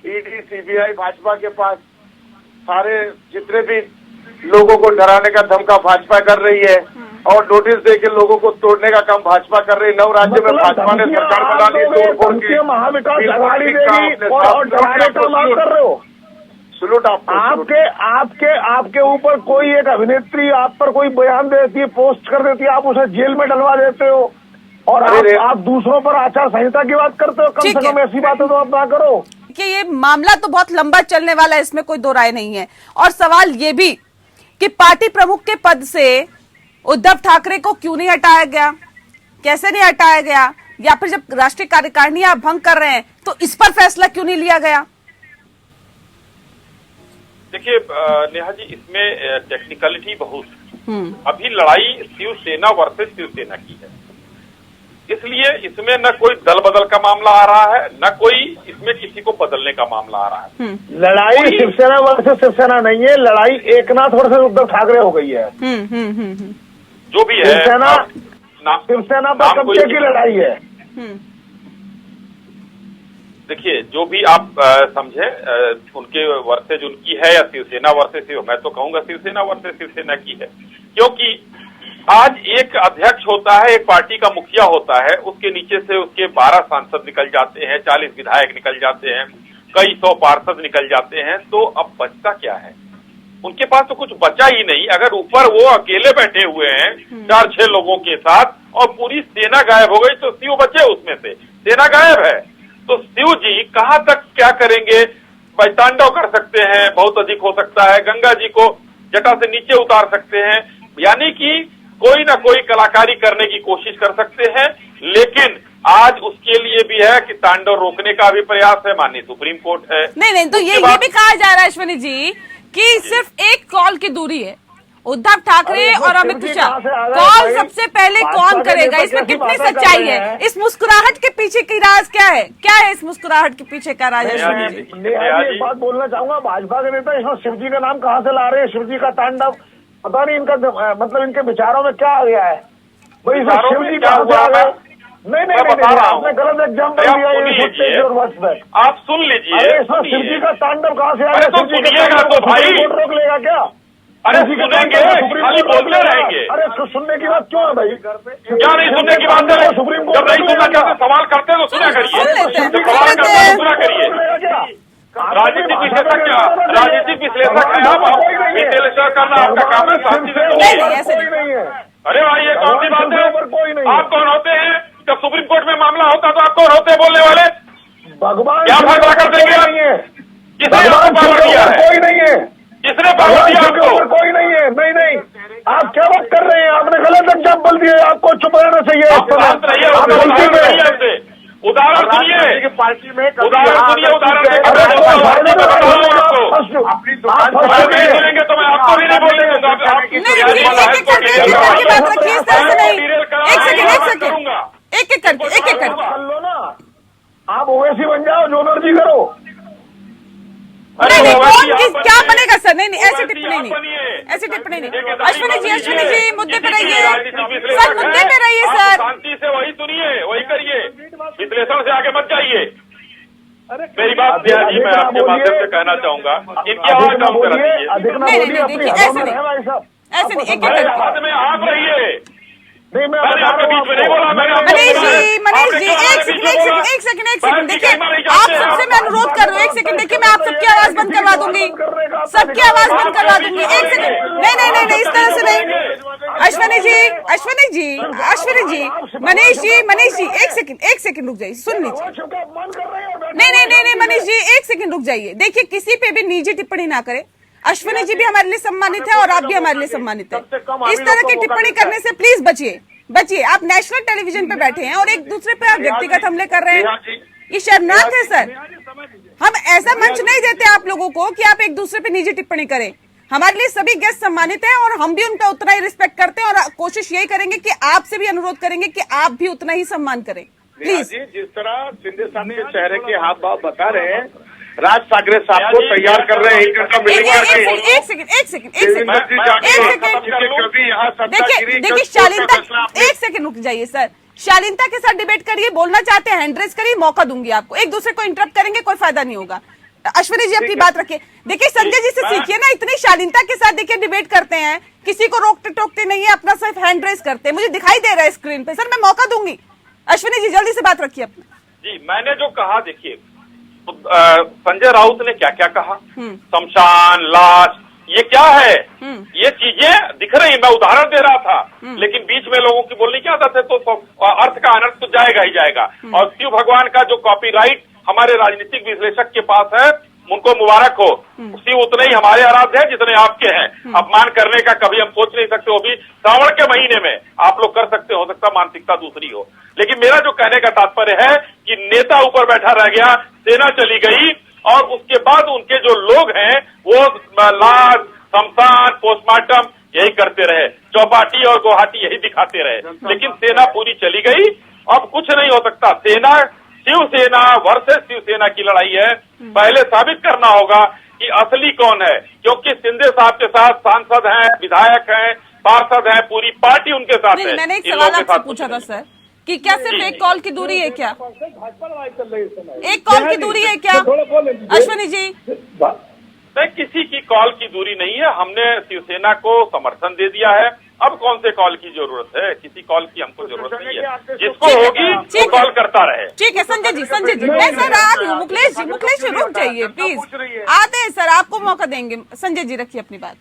ईडी सीबीआई भाजपा के पास, सारे जितने भी लोगों को डराने का धमका भाजपा कर रही है और नोटिस दे के लोगों को तोड़ने का काम भाजपा कर रही है। 9 राज्यों में भाजपा ने सरकार बना ली, तोड़ के महाविकास अघाड़ी देगी और डराने का मांग कर रहे हो। आपके ऊपर कोई एक अभिनेत्री आप पर कोई बयान देती है, पोस्ट कर देती है, आप उसे जेल में डलवा देते हो और आप दूसरों पर आचार संहिता की बात करते हो। कम से कम ऐसी बातें तो आप ना करो कि ये मामला तो बहुत लंबा चलने वाला है, इसमें कोई दो राय नहीं है। और सवाल ये भी कि पार्टी प्रमुख के पद से उद्धव ठाकरे को क्यों नहीं हटाया गया, कैसे नहीं हटाया गया, या फिर जब राष्ट्रीय कार्यकारिणी आप भंग कर रहे हैं तो इस पर फैसला क्यों नहीं लिया गया? देखिए नेहा जी, इसमें टेक्निकलिटी बहुत, अभी लड़ाई शिवसेना वर्सेस शिवसेना की है, इसलिए इसमें न कोई दल बदल का मामला आ रहा है, न कोई इसमें किसी को बदलने का मामला आ रहा है। लड़ाई शिवसेना वर्सेस शिवसेना नहीं है, लड़ाई एकनाथ वर्सेस उद्धव ठाकरे हो गई है। जो भी है शिवसेना पर कब्जे की लड़ाई है। देखिए जो भी आप समझे, उनके वर्सेज उनकी है या शिवसेना वर्सेज, मैं तो कहूंगा शिवसेना वर्सेज शिवसेना की है, क्योंकि आज एक अध्यक्ष होता है, एक पार्टी का मुखिया होता है, उसके नीचे से उसके 12 सांसद निकल जाते हैं, 40 विधायक निकल जाते हैं, कई 100 पार्षद निकल जाते हैं, तो अब बचता क्या है? उनके पास तो कुछ बचा ही नहीं। अगर ऊपर वो अकेले बैठे हुए हैं 4-6 लोगों के साथ और पूरी सेना गायब हो गई, तो शिव बचे उसमें से, सेना गायब है, तो शिव जी कहां तक क्या करेंगे? तांडव कर सकते हैं, बहुत अधिक हो सकता है, गंगा जी को जटा से नीचे उतार सकते हैं, यानी कि कोई ना कोई कलाकारी करने की कोशिश कर सकते हैं। लेकिन आज उसके लिए भी है कि तांडव रोकने का भी प्रयास है, माननीय सुप्रीम कोर्ट है। नहीं तो ये भी कहा जा रहा है अश्विनी जी कि सिर्फ एक कॉल की दूरी है उद्धव ठाकरे और अमित शाह, कॉल सबसे पहले कौन करेगा? इसमें कितनी सच्चाई है? इस मुस्कुराहट के पीछे की राज क्या है? क्या है इस मुस्कुराहट के पीछे का राज? अश्विनी जी एक बात बोलना चाहूंगा, भाजपा के नेता इसमें शिव जी का नाम कहाँ से ला रहे हैं? शिव जी का तांडव, पता नहीं इनका मतलब इनके विचारों में क्या आ गया है भाई? शिव जी कहाँ से आ गया? नहीं, आपने गलत एग्जाम्पल दिया। आप सुन लीजिए, अरे इसमें शिव जी का तांडव कहाँ से आ गया? तो सुनिएगा तो भाई, रोक लेगा क्या? अरे सुनेंगे, खाली बोलते रहेंगे। अरे सुनने की बात क्यों है भाई? क्या नहीं सुनने की बात है? सुप्रीम जब नहीं सुनना चाहते सवाल करते तो सुना करिए, जब सवाल करते तो सुना करिए। राजनीतिक विश्लेषक क्या, राजनीतिक विश्लेषक है आप, विश्लेषण करना आपका काम है, शांति से सुनिए। अरे भाई ये कौन सी बात है? आप कौन होते हैं? जब सुप्रीम कोर्ट में मामला होता तो आप कौन होते हैं बोलने वाले? भगवान क्या फैसला कर देंगे? किसने आपको पावर दिया है? कोई नहीं है। किसने पावर दिया आपको? कोई नहीं है। नहीं, आप क्या बात कर रहे हैं? आपने गलत एग्जाम्पल दिए, आपको चुप रहना चाहिए। उदाहरण सुनिए, पार्टी में उदाहरण सुनिए, उदाहरण सुनेंगे तो मैं आपको भी नहीं बोलने दूंगा। एक करके कर लो ना, आप ओवैसी बन जाओ, जोनर जी करो। नहीं कौन क्या बनेगा सर? नहीं ऐसी टिप्पणी नहीं, ऐसी टिप्पणी नहीं। अश्विनी जी मुद्दे पे रहिए सर, मुद्दे पे रहिए सर। शांति से वही सुनिए, वही करिए, विश्लेषण से आगे मत जाइए। मेरी बात जी मैं आपके माध्यम से कहना चाहूंगा, इनकी आवाज कम कर दीजिए। नहीं, ऐसे नहीं, बाद में आप रहिए, नहीं, मैं मैंने बता आपके रहा हूँ बीच में नहीं बोला, मैंने आपको। आपको मनीष बोला। जी, मनीष आपने जी, क्यों हमारे एक बीच में सेकंड, बोला? एक सेकंड, एक बहन सेकंड, जी, देखिए कहीं मारी आप जाते हैं। सबसे मैं अनुरोध कर रही हूँ, एक सेकंड देखिए, मैं आप सबकी आवाज बंद करवा दूंगी, सबकी आवाज बंद करवा दूंगी, एक सेकंड। नहीं नहीं नहीं नहीं, इस तरह से नहीं। अश्विनी जी, अश्विनी जी, अश्विनी जी, मनीष जी, एक सेकंड रुक जाइए, सुन लीजिए। नहीं नहीं नहीं नहीं, मनीष जी एक सेकंड रुक जाइए। देखिए, किसी पे भी निजी टिप्पणी ना करें। अश्विनी जी भी हमारे लिए सम्मानित है और आप भी हमारे लिए सम्मानित है। इस तरह की टिप्पणी करने से प्लीज बचिए। आप नेशनल टेलीविजन पे बैठे हैं और एक दूसरे पे आप व्यक्तिगत हमले कर रहे हैं, ये शर्मनाक है सर। हम ऐसा मंच नहीं देते आप लोगों को कि आप एक दूसरे पे निजी टिप्पणी करें। हमारे लिए सभी गेस्ट सम्मानित हैं और हम भी उनका उतना ही रिस्पेक्ट करते हैं और कोशिश यही करेंगे कि आपसे भी अनुरोध करेंगे कि आप भी उतना ही सम्मान करें, प्लीज। जी, जिस तरह शिंदे साहब के चेहरे के हाथ भाव बता रहे हैं, राज ठाकरे साहब को तैयार कर रहे हैं एक घंटा मीटिंग करके। एक सेकंड देखिए शालीनता, एक सेकंड रुक जाइए सर। शालीनता के साथ डिबेट करिए, बोलना चाहते हैं हैंड रेज करिए, मौका दूंगी आपको। एक दूसरे को इंटरप्ट करेंगे, कोई फायदा नहीं होगा। अश्विनी जी अपनी बात रखिए। देखिए संजय जी से सीखिए ना, इतनी शालीनता के साथ देखिए डिबेट करते हैं, किसी को रोकते टोकते नहीं है, अपना सिर्फ हैंड रेज करते हैं। मुझे दिखाई दे रहा है स्क्रीन पे सर, मैं मौका दूंगी। अश्विनी जी जल्दी से बात रखिए अपनी। जी, मैंने जो कहा, देखिए संजय राउत ने क्या क्या कहा, शमशान, लाश, ये क्या है, ये चीजें दिख रही। मैं उदाहरण दे रहा था, लेकिन बीच में लोगों की बोलने की आदत है, तो अर्थ का अनर्थ तो जाएगा ही जाएगा। और शिव भगवान का जो कॉपीराइट हमारे राजनीतिक विश्लेषक के पास है, उनको मुबारक हो। शिव उतने ही हमारे आराध्य हैं जितने आपके हैं। अपमान करने का कभी हम सोच नहीं सकते, वो भी श्रावण के महीने में आप लोग कर सकते हो सकता मानसिकता दूसरी हो। लेकिन मेरा जो कहने का तात्पर्य है कि नेता ऊपर बैठा रह गया, सेना चली गई, और उसके बाद उनके जो लोग हैं वो लाश, शमशान, पोस्टमार्टम यही करते रहे, चौपाटी और गुवाहाटी यही दिखाते रहे। लेकिन सेना पूरी चली गई, अब कुछ नहीं हो सकता। सेना, शिवसेना वर्सेस शिवसेना की लड़ाई है। पहले साबित करना होगा कि असली कौन है, क्योंकि शिंदे साहब के साथ सांसद हैं, विधायक हैं, पार्षद हैं, पूरी पार्टी उनके साथ है। मैंने एक सवाल आपसे पूछा था सर कि क्या सिर्फ एक कॉल की दूरी है क्या? एक कॉल की दूरी है क्या अश्विनी जी? नहीं, किसी की कॉल की दूरी नहीं है। हमने शिवसेना को समर्थन दे दिया है। अब कौन से कॉल की जरूरत है? किसी कॉल की हमको जरूरत नहीं है। जिसको होगी वो कॉल करता रहे। ठीक है संजय जी, मैं सर आ रही हूँ। मुकेश जी रुक जाइए प्लीज, आते हैं सर, आपको मौका देंगे। संजय जी रखिए अपनी बात।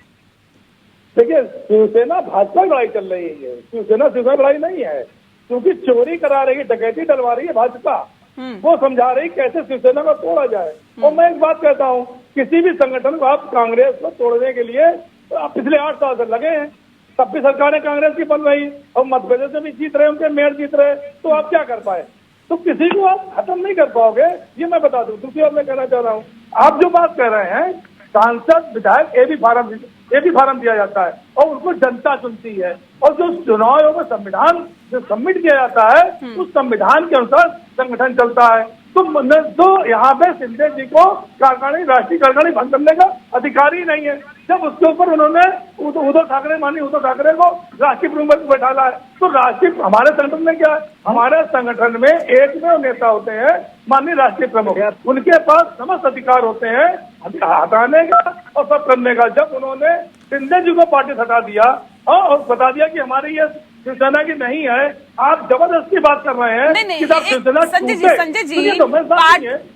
देखिए, शिवसेना भाजपा लड़ाई चल रही है, शिवसेना लड़ाई नहीं है, क्योंकि चोरी करा रही है, डकैती डलवा रही है भाजपा। वो समझा रही कैसे शिवसेना को तोड़ा जाए। और मैं एक बात कहता हूँ, किसी भी संगठन को आप कांग्रेस को तोड़ने के लिए आप पिछले 8 साल से लगे हैं, तब भी सरकारें कांग्रेस की बन रही और मध्य प्रदेश में भी जीत रहे, उनके मेयर जीत रहे, तो आप क्या कर पाए? तो किसी को आप खत्म नहीं कर पाओगे, ये मैं बता दूं। दूसरी बात मैं कहना चाह रहा हूँ, आप जो बात कह रहे हैं, सांसद विधायक ए भी फार्म दिया जाता है और उनको जनता चुनती है, और जो चुनाव में संविधान जो सबमिट किया जाता है उस संविधान के अनुसार संगठन चलता है। तो यहाँ पे शिंदे जी को राष्ट्रीय कार्यकारिणी भंग करने का अधिकार ही नहीं है, जब उसके ऊपर उन्होंने उद्धव ठाकरे को राष्ट्रीय प्रमुख में बैठाला है। तो राष्ट्रीय हमारे संगठन में क्या है, हमारे संगठन में एकमेव नेता होते हैं माननीय राष्ट्रीय प्रमुख, उनके पास समस्त अधिकार होते हैं हटाने का और सब करने का। जब उन्होंने शिंदे जी को पार्टी हटा दिया और बता दिया कि हमारी ये शिवसेना की नहीं है, आप जबरदस्ती बात कर रहे हैं। नहीं, संजय जी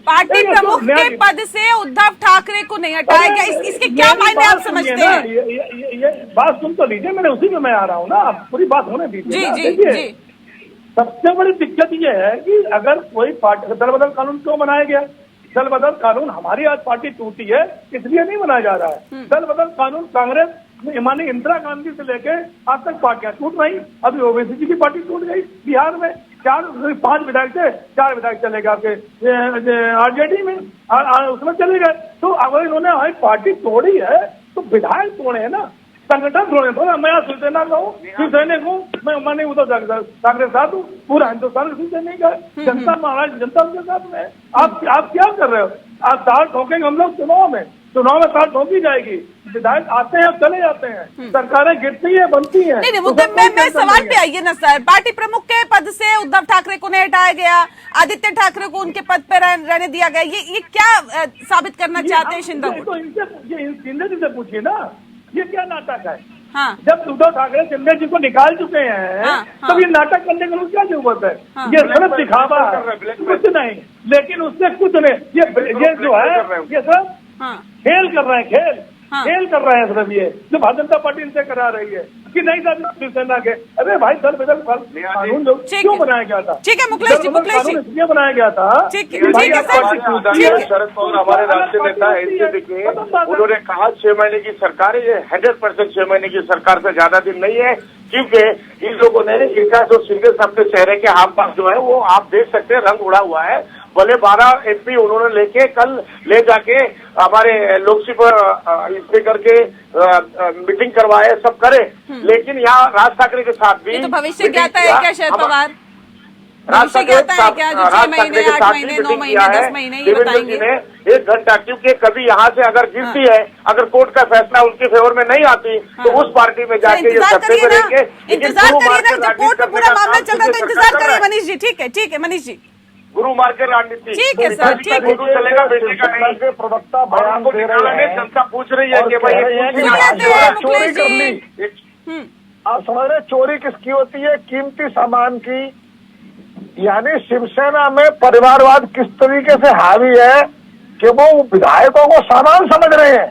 पार्टी प्रमुख के पद से उद्धव ठाकरे को नहीं हटाया गया, इसके क्या मायने आप समझते हैं? ये बात सुन तो लीजिए, मैंने उसी में मैं आ रहा हूँ ना, आप पूरी बात होने दीजिए। जी। सबसे बड़ी दिक्कत ये है कि अगर कोई पार्टी, दल बदल कानून क्यों बनाया गया? दल बदल कानून, हमारी आज पार्टी टूटी है इसलिए नहीं बनाया जा रहा है। दल बदल कानून कांग्रेस माननीय इंदिरा गांधी से लेके आज तक पार्टियां टूट रही। अभी ओवैसी जी की पार्टी टूट गई बिहार में, 5 विधायक थे, 4 विधायक चले गए आपके आरजेडी में, उसमें चले गए। तो अगर इन्होंने हमारी पार्टी तोड़ी है तो विधायक तोड़े है ना, संगठन तोड़े। तो मैं शिवसेना का हूँ, शिवसैनिक हूँ, मैं माननीय उद्धव ठाकरे साथ हूँ, पूरा हिंदुस्तान शिवसैनिक है, जनता महाराज जनता उनके साथ में। आप क्या कर रहे हो? आप ताल ठोकेंगे हम लोग चुनाव में ताल ठोकी जाएगी। विधायक आते हैं चले जाते हैं, सरकारें गिरती है बनती है। नहीं, वो मैं सवाल पे आइए ना सर। पार्टी प्रमुख के पद से उद्धव ठाकरे को नहीं हटाया गया, आदित्य ठाकरे को उनके पद पे रहने दिया गया, ये क्या साबित करना चाहते हैं शिंदे? तो शिंदे जी से पूछिए ना, ये क्या नाटक है? हाँ। जब उद्धव ठाकरे शिंदे जी को निकाल चुके हैं हाँ, हाँ। तब ये नाटक करने की क्या जरूरत है? हाँ। ये सिर्फ दिखावा है, कुछ नहीं। लेकिन उससे कुछ नहीं, ये जो है ये सब हाँ। खेल कर रहे हैं, हाँ। खेल कर रहे हैं सिर्फ। ये जो भारतीय जनता पार्टी इनसे करा रही है कि नहीं सर शिवसेना के, अरे भाई दल बदल कानून क्यों बनाया गया था? ठीक है मुकेश जी, इसलिए बनाया गया था। ठीक है सर। शरद पवार हमारे राष्ट्रीय नेता एनसीपी के, उन्होंने कहा 6 महीने की सरकार है, ये 100% 6 महीने की सरकार से ज्यादा दिन नहीं है, क्योंकि इन लोगों ने इनका जो सिंगल सबके चेहरे के हाथ पास जो है वो आप देख सकते हैं रंग उड़ा हुआ है। भले 12 एमपी उन्होंने लेके कल ले जाके हमारे लोकसभा स्पीकर के मीटिंग करवाए, सब करे, लेकिन यहाँ राज ठाकरे के साथ भी तो भविष्य ज्ञाता है क्या शरद पवार? भविष्य ज्ञाता है क्या जो 6 महीने 8 महीने 9 महीने 10 महीने ये बताएंगे? 1 घंटा, क्योंकि कभी यहाँ से अगर गिरती है, अगर कोर्ट का फैसला उनके फेवर में नहीं आती तो उस पार्टी में जाके ये सत्ते करेंगे। इंतजार करिए ना, जब कोर्ट में पूरा मामला चल रहा है तो इंतजार करिए मनीष जी। ठीक है मनीष जी, गुरु मार के राजनीति। ठीक है सर, ठीक है। चलेगा बेटे का नहीं। प्रवक्ता बयान दे रहे हैं, जनता पूछ रही है कि भाई चोरी कर ली। आप समझ रहे चोरी किसकी होती है? कीमती सामान की। यानी शिवसेना में परिवारवाद किस तरीके से हावी है कि वो विधायकों को सामान समझ रहे हैं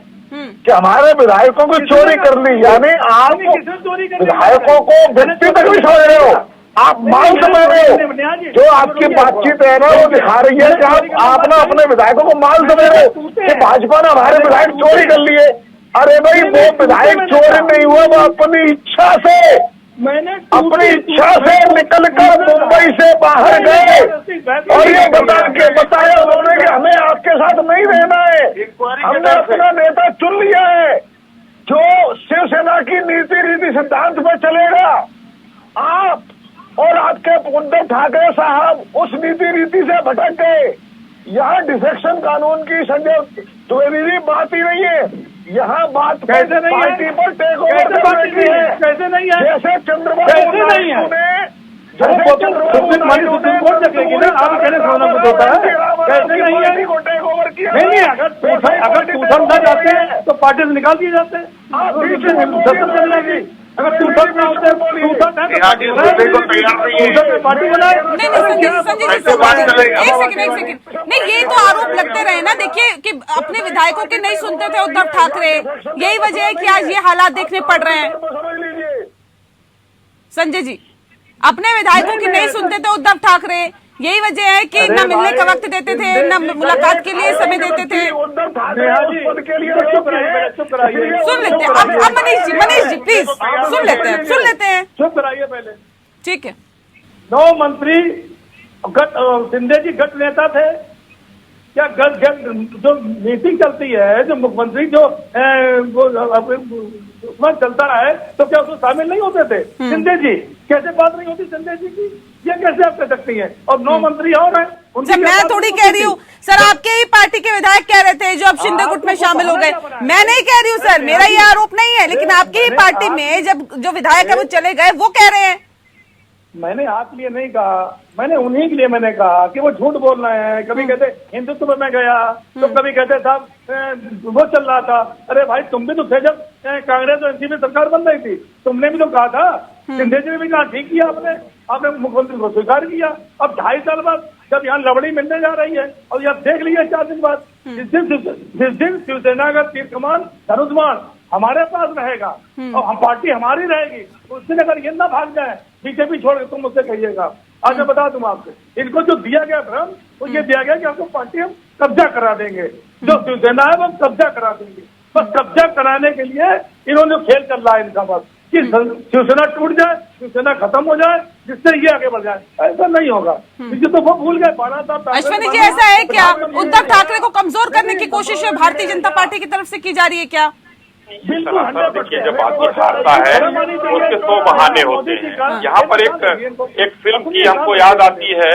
कि हमारे विधायकों को चोरी कर ली। यानी आप विधायकों को व्यक्ति तक भी समझ रहे हो, आप माल समझ रहे हो। जो आपकी बातचीत है ना वो दिखा रही है कि आप ना अपने विधायकों को माल समझ रहे हो कि भाजपा ने हमारे विधायक चोरी कर लिए। अरे भाई वो विधायक चोरी नहीं हुआ, वो अपनी इच्छा से, अपनी इच्छा से निकलकर मुंबई से बाहर गए और ये बताया उन्होंने कि हमें आपके साथ नहीं रहना है, हमने अपना नेता चुन लिया है जो शिवसेना की नीति रीति सिद्धांत पर चलेगा। आप और आपके उद्धव ठाकरे साहब उस नीति रीति से भटक गए। यहाँ डिफेक्शन कानून की संजय द्विवेदी बात ही नहीं है, यहाँ बात कैसे नहीं पार्टी है? पर टेक ओवर करने की है। कैसे नहीं है? जैसे चंद्रबाबू नायडू ने सुप्रीम कोर्ट देखेगी ना, आप कहने सुनना कुछ होता है, कैसे नहीं है? को टेक ओवर किया। नहीं, अगर टूथन न जाते हैं तो पार्टी से निकाल दिए जाते हैं। अगर टूथन ना होते पार्टी बनाए। एक सेकंड नहीं, ये तो आरोप लगते रहे ना। देखिए कि अपने विधायकों के नहीं सुनते थे उद्धव ठाकरे, यही वजह है कि आज ये हालात देखने पड़ रहे हैं। संजय जी, अपने विधायकों की नहीं सुनते थे उद्धव ठाकरे, यही वजह है कि न मिलने का वक्त देते थे, न मुलाकात के लिए समय देते थे। सुन लेते हैं अब मनीष जी प्लीज सुन लेते हैं। चुप कराइए पहले। ठीक है। 9 मंत्री शिंदे जी गठ नेता थे क्या? जो मीटिंग चलती है, जो मुख्यमंत्री जो उसमें चलता है तो क्या उसमें शामिल नहीं होते थे? शिंदे जी कैसे बात नहीं होती शिंदे जी की? ये कैसे आप कह सकती हैं? और 9 मंत्री और हैं। सर मैं थोड़ी कह रही हूँ सर, आपके ही पार्टी के विधायक कह रहे थे जो अब शिंदे गुट में शामिल हो गए। मैं नहीं कह रही हूँ सर, मेरा ये आरोप नहीं है, लेकिन आपकी ही पार्टी में जब जो विधायक है वो चले गए, वो कह रहे हैं। मैंने आपके लिए नहीं कहा, मैंने उन्हीं के लिए मैंने कहा कि वो झूठ बोल रहे हैं। कभी कहते हिंदुत्व में गया, तो कभी कहते साहब वो चल रहा था। अरे भाई तुम भी तो थे जब कांग्रेस और एनसीपी सरकार बन रही थी, तुमने भी तो कहा था। शिंदे जी ने भी कहा ठीक किया आपने मुख्यमंत्री को स्वीकार किया। अब 2.5 साल बाद जब यहाँ लवड़ी मिलने जा रही है और यहाँ देख लिया 4 दिन बाद, जिस दिन शिवसेना का तीर कमान धनुष्मान हमारे पास रहेगा और हम पार्टी हमारी रहेगी, उस दिन अगर ये ना भाग जाए बीजेपी छोड़ के, तुम मुझसे कहिएगा। आज मैं बता दूं आपको, इनको जो दिया गया भ्रम वो ये दिया गया कि आपको पार्टी हम कब्जा करा देंगे, जो शिवसेना है वो हम कब्जा करा देंगे। बस कब्जा कराने के लिए इन्होंने खेल चल रहा है इनका, बस कि शिवसेना टूट जाए, शिवसेना खत्म हो जाए, जिससे ये आगे बढ़ जाए। ऐसा नहीं होगा, क्योंकि तो वो भूल गए 12 साल। अश्विनी जी ऐसा है क्या, उद्धव ठाकरे को कमजोर करने की कोशिश भारतीय जनता पार्टी की तरफ से की जा रही है क्या? देखिए, जब आदमी हारता है तो उसके 100 बहाने होते हैं। यहाँ पर एक फिल्म की हमको याद आती है,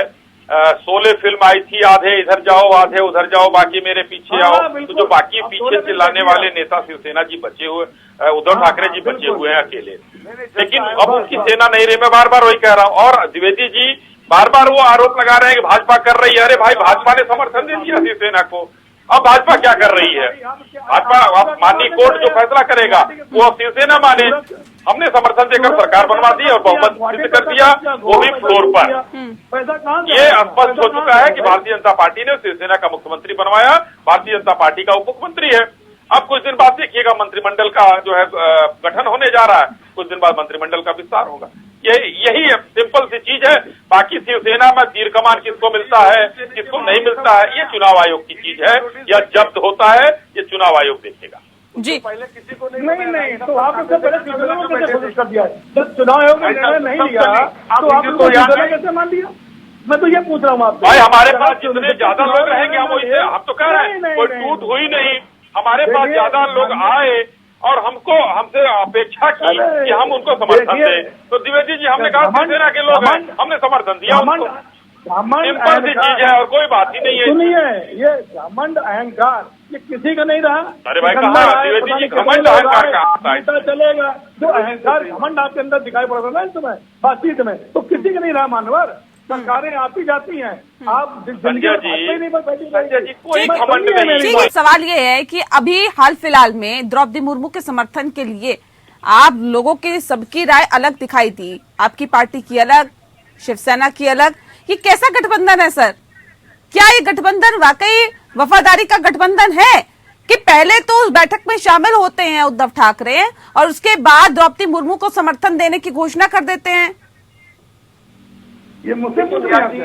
शोले फिल्म आई थी, आधे इधर जाओ आधे उधर जाओ बाकी मेरे पीछे आओ। तो जो बाकी पीछे चिल्लाने वाले नेता शिवसेना जी बचे हुए, उद्धव ठाकरे जी बचे हुए हैं अकेले, लेकिन अब उनकी सेना नहीं रही। मैं बार बार वही कह रहा हूँ। और द्विवेदी जी बार बार वो आरोप लगा रहे हैं कि भाजपा कर रही है। अरे भाई, भाजपा ने समर्थन दे दिया शिवसेना को। अब भाजपा क्या कर रही है? भाजपा अब माननीय कोर्ट जो फैसला करेगा वो अब शिवसेना माने। हमने समर्थन देकर सरकार बनवा दी और बहुमत सिद्ध कर दिया, वो भी फ्लोर पर। ये स्पष्ट हो चुका है कि भारतीय जनता पार्टी ने शिवसेना का मुख्यमंत्री बनवाया, भारतीय जनता पार्टी का उप मुख्यमंत्री है। अब कुछ दिन बाद देखिएगा मंत्रिमंडल का जो है गठन होने जा रहा है, कुछ दिन बाद मंत्रिमंडल का विस्तार होगा। यही सिंपल सी चीज है। बाकी शिवसेना में तीर कमान किसको मिलता है, किसको नहीं मिलता है, ये चुनाव आयोग की चीज है। या जब्त होता है, ये चुनाव आयोग देखेगा। जी पहले किसी को नहीं तो आपने पहले कोशिश कर दिया। जब चुनाव आयोग ने निर्णय नहीं लिया तो आपने कैसे मान लिया? मैं तो ये पूछ रहा हूँ आपसे। भाई हमारे पास जितने ज्यादा लोग रहेंगे हम तो कह रहे हैं कोई टूट हुई नहीं। हमारे पास ज्यादा लोग आए और हमसे अपेक्षा की कि हम उनको समर्थन दें, तो द्विवेदी जी हमने कहा शिवसेना के लोग हैं, हमने समर्थन दिया उनको। सिंपल सी चीज है और कोई बात ही नहीं है। सुनिए, ये घमंड अहंकार ये किसी का नहीं रहा। अरे भाई कहा द्विवेदी जी घमंड अहंकार का चलेगा जो अहंकार घमंड आपके अंदर दिखाई पड़ रहा है तुम्हें बातचीत में, तो किसी का नहीं रहा मानवर। सरकारें आती जाती हैं, आप संजय जी कोई घमंड नहीं। ठीक है, सवाल ये है कि अभी हाल फिलहाल में द्रौपदी मुर्मू के समर्थन के लिए आप लोगों की सबकी राय अलग दिखाई दी, आपकी पार्टी की अलग, शिवसेना की अलग। ये कैसा गठबंधन है सर? क्या ये गठबंधन वाकई वफादारी का गठबंधन है कि पहले तो उस बैठक में शामिल होते हैं उद्धव ठाकरे और उसके बाद द्रौपदी मुर्मू को समर्थन देने की घोषणा कर देते हैं? ये मुझसे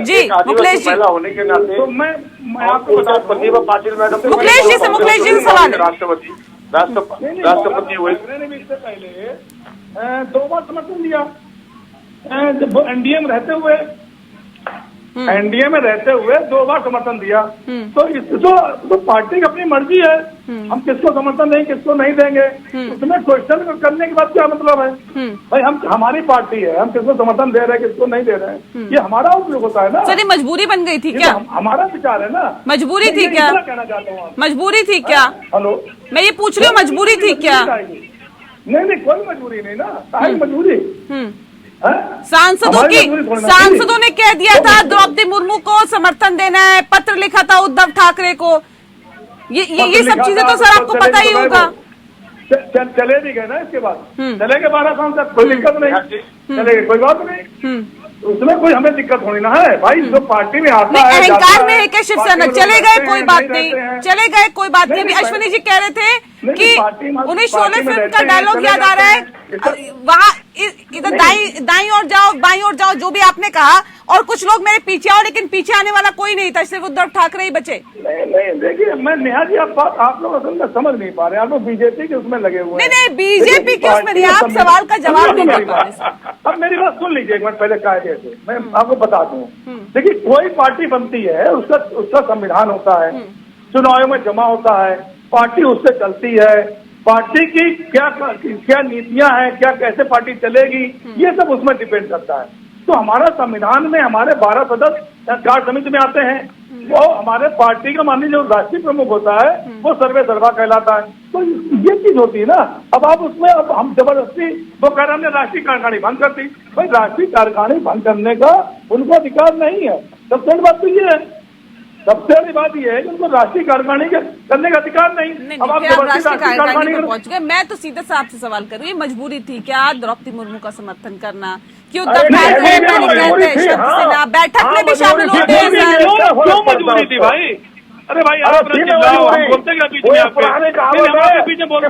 जी मुकेश जी होने के नाते तो मैं आपको प्रतिभा पाटिल मैडम मुकेश जी से सवाल है। राष्ट्रपति हुए ने भी इससे पहले 2 बार समर्थन दिया। जब एनडीए में रहते हुए 2 बार समर्थन दिया। तो इसको तो पार्टी की अपनी मर्जी है, हम किसको समर्थन देंगे किसको नहीं देंगे, उसमें क्वेश्चन करने के बाद क्या मतलब है? भाई हमारी पार्टी है, हम किसको समर्थन दे रहे हैं किसको नहीं दे रहे हैं, ये हमारा उपयोग होता है ना। सर ये मजबूरी बन गई थी क्या? हमारा विचार है ना। मजबूरी थी क्या? कहना चाहता हूँ मजबूरी थी क्या? हेलो, मैं ये पूछ रही हूँ मजबूरी थी क्या? नहीं कोई मजबूरी नहीं ना, सारी मजबूरी। सांसदों ने कह दिया था द्रौपदी मुर्मू को समर्थन देना है, पत्र लिखा था उद्धव ठाकरे को। ये सब चीजें तो सर आपको पता ही होगा। चले भी गए ना, इसके बाद चले गए 12 सांसद, कोई दिक्कत नहीं, चले गए कोई बात नहीं, उसमें कोई हमें दिक्कत होनी ना है। भाई जो पार्टी में आता है अहंकार में है क्या शिवसेना? चले गए कोई बात नहीं, चले गए कोई बात नहीं। अभी अश्विनी जी कह रहे थे कि उन्हें शोले फिल्म का डायलॉग याद आ रहा है, वहाँ इधर दाईं ओर जाओ बाईं ओर जाओ, जो भी आपने कहा, और कुछ लोग मेरे पीछे आओ, लेकिन पीछे आने वाला कोई नहीं था, सिर्फ उद्धव ठाकरे ही बचे। नहीं देखिए, मैं नेहा जी आप लोग असल में समझ नहीं पा रहे, आप लोग बीजेपी के उसमें लगे हुए हैं। नहीं बीजेपी के उसमें नहीं, आप सवाल का जवाब नहीं दे पा रहे। अब मेरी बात सुन लीजिए एक मिनट पहले, कायदे से मैं आपको बता दूं। देखिए कोई पार्टी बनती है, उसका संविधान होता है, चुनाव में जमा होता है, पार्टी उससे चलती है, पार्टी की क्या नीतियां हैं, क्या कैसे पार्टी चलेगी, ये सब उसमें डिपेंड करता है। तो हमारा संविधान में हमारे 12 सदस्य कार्य समिति में आते हैं, वो हमारे पार्टी का माननीय जो राष्ट्रीय प्रमुख होता है वो सर्वे सर्वा कहलाता है। तो ये चीज होती है ना। अब आप उसमें अब हम जबरदस्ती वो कह रहे हमने राष्ट्रीय कार्यकारिणी भंग कर दी। भाई राष्ट्रीय कार्यकारिणी भंग करने का उनको अधिकार नहीं है। सबसे बड़ी बात तो ये है, सबसे बड़ी बात यह है कि उनको राष्ट्रीय कार्यकारिणी करने का अधिकार नहीं। अब आप राष्ट्रीय कार्यकारिणी पर पहुंच गए। मैं तो सीधे से आपसे सवाल कर रही हूँ, मजबूरी थी क्या द्रौपदी मुर्मू का समर्थन करना? क्यों उद्धव ठाकरे शिवसेना बैठक में भी शामिल होते हैं सर? क्यों मजबूरी थी भाई? अरे भाई आप बोलते क्या पीछे में? आपके पीछे बोलते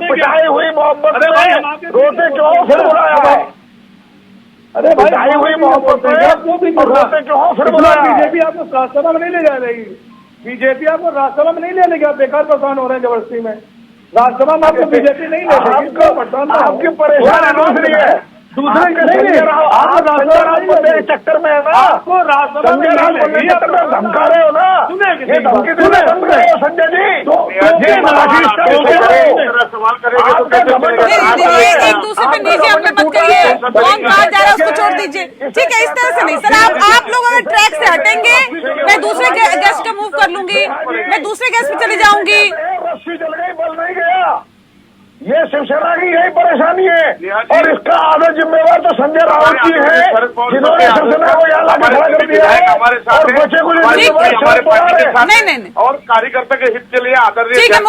अरे भाई रोते क्यों फिर बुलाया है? अरे भाई हुई मोहब्बत बीजेपी आपको राज्यसभा में नहीं ले जा रही, बीजेपी आपको राज्यसभा में नहीं ले लेगी, आप बेकार परेशान हो रहे हैं जबरदस्ती में। राज्यसभा में आपको बीजेपी नहीं ले लेगी, आपकी परेशानी है दूसरे के चक्कर में है ना, आपको राज्यसभा में धमका रहे हो ना, संजय जी एक दूसरे पे निजी हमले मत करिए, कौन कहा जा रहा है उसको छोड़ दीजिए, ठीक है? इस तरह से नहीं सर, आप लोग अगर ट्रैक से हटेंगे मैं दूसरे गेस्ट का मूव कर लूंगी, मैं दूसरे गेस्ट पे चली जाऊंगी। ये शिवसेना की यही परेशानी है निहाल जी, और इसका आधा जिम्मेवार तो संजय राउत जी है, जिन्होंने शिवसेना को यहाँ लाके खड़ा कर दिया है और बच्चे को नहीं। और कार्यकर्ता के हित के लिए आदरणीय। ठीक है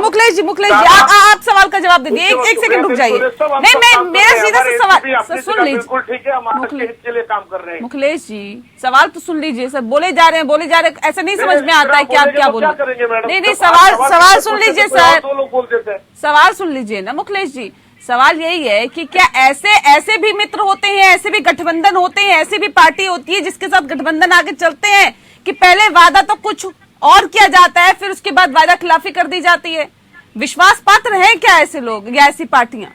मुखलेश जी आप सवाल का जवाब दे दीजिए। एक सेकंड रुक जाइए। नहीं मेरा सीधा से सवाल सुन लीजिए। बिल्कुल ठीक है, हम आपके हित के लिए काम कर रहे हैं। मुखलेश जी सवाल तो सुन लीजिए सर। बोले जा रहे हैं ऐसा नहीं समझ में आता है कि आप क्या बोल रहे हैं। नहीं सवाल सुन लीजिए सर, दो लोग बोल देते हैं। सवाल सुन लीजिए ना मुखलेश जी। सवाल यही है कि क्या ऐसे भी मित्र होते हैं, ऐसे भी गठबंधन होते हैं, ऐसी भी पार्टी होती है जिसके साथ गठबंधन आगे चलते हैं कि पहले वादा तो कुछ और किया जाता है, फिर उसके बाद वादा खिलाफी कर दी जाती है। विश्वास पात्र है क्या ऐसे लोग या ऐसी पार्टियां?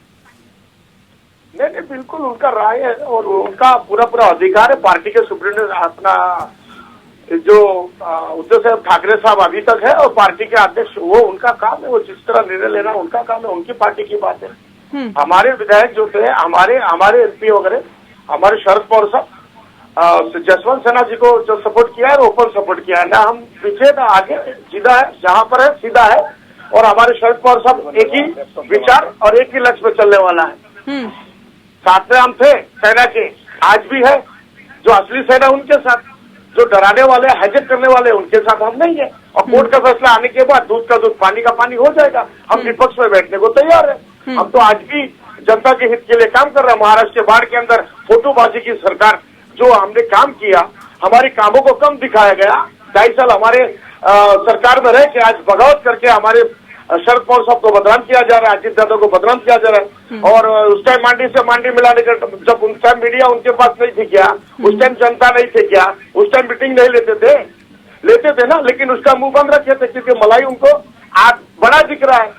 नहीं बिल्कुल उनका राय है और उनका पूरा अधिकार है। पार्टी के सुप्रीम अपना जो उद्धव साहब ठाकरे साहब अभी तक है और पार्टी के अध्यक्ष, वो उनका काम है, वो जिस तरह निर्णय लेना उनका काम है, उनकी पार्टी की बात है। हमारे विधायक जो थे, हमारे एमपी वगैरह, हमारे शरद पवार साहब जसवंत सिन्हा जी को जो सपोर्ट किया है ओपन सपोर्ट किया है ना, हम पीछे ना आगे सीधा है, जहाँ पर है सीधा है। और हमारे शरद पवार साहब एक ही विचार और एक ही लक्ष्य पे चलने वाला है। साथ में हम थे सेना के, आज भी है। जो असली सेना उनके साथ, जो डराने वाले हाईजेक करने वाले उनके साथ हम नहीं है। और कोर्ट का फैसला आने के बाद दूध का दूध पानी का पानी हो जाएगा। हम विपक्ष में बैठने को तैयार है। हम तो आज भी जनता के हित के लिए काम कर रहे हैं। महाराष्ट्र के बाढ़ के अंदर फोटोबाजी की सरकार जो हमने काम किया, हमारे कामों को कम दिखाया गया। 2.5 साल हमारे सरकार में रह के आज बगावत करके हमारे शरद पवार साहब को बदनाम किया जा रहा है, अजीत यादव को बदनाम किया जा रहा है। और उस टाइम मांडी से मांडी मिलाने का, जब उस टाइम मीडिया उनके पास नहीं थी क्या, उस टाइम जनता नहीं थे क्या, उस टाइम मीटिंग नहीं लेते थे ना, लेकिन उसका मुंह बंद रखे थे क्योंकि मलाई उनको आज बड़ा दिख रहा है।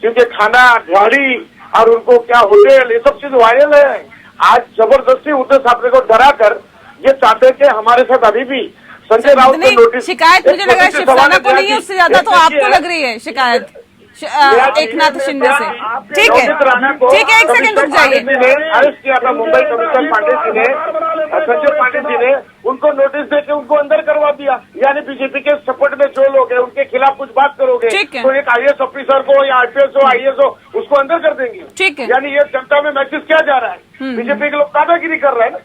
क्योंकि खाना ढाड़ी और उनको क्या होटल, ये सब चीज वायरल है। आज जबरदस्ती उद्धव ठाकरे को डरा कर ये चाहते कि हमारे साथ अभी भी संजय राउत को नोटिस। शिकायत मुझे लग रहा है शिवसेना को नहीं है, उससे ज्यादा तो आपको लग रही है शिकायत एकनाथ शिंदे से। ठीक है एक सेकंड रुक जाइए। अरेस्ट किया था मुंबई कमिश्नर पांडे जी ने, संजय पांडे जी ने उनको नोटिस देके उनको अंदर करवा दिया। यानी बीजेपी के सपोर्ट में जो लोग हैं उनके खिलाफ कुछ बात करोगे तो एक IAS ऑफिसर को या IPS हो IAS हो उसको अंदर कर देंगे। ठीक है, यानी ये जनता में मैसेज किया जा रहा है। बीजेपी के लोग दादागिरी कर रहे हैं ना,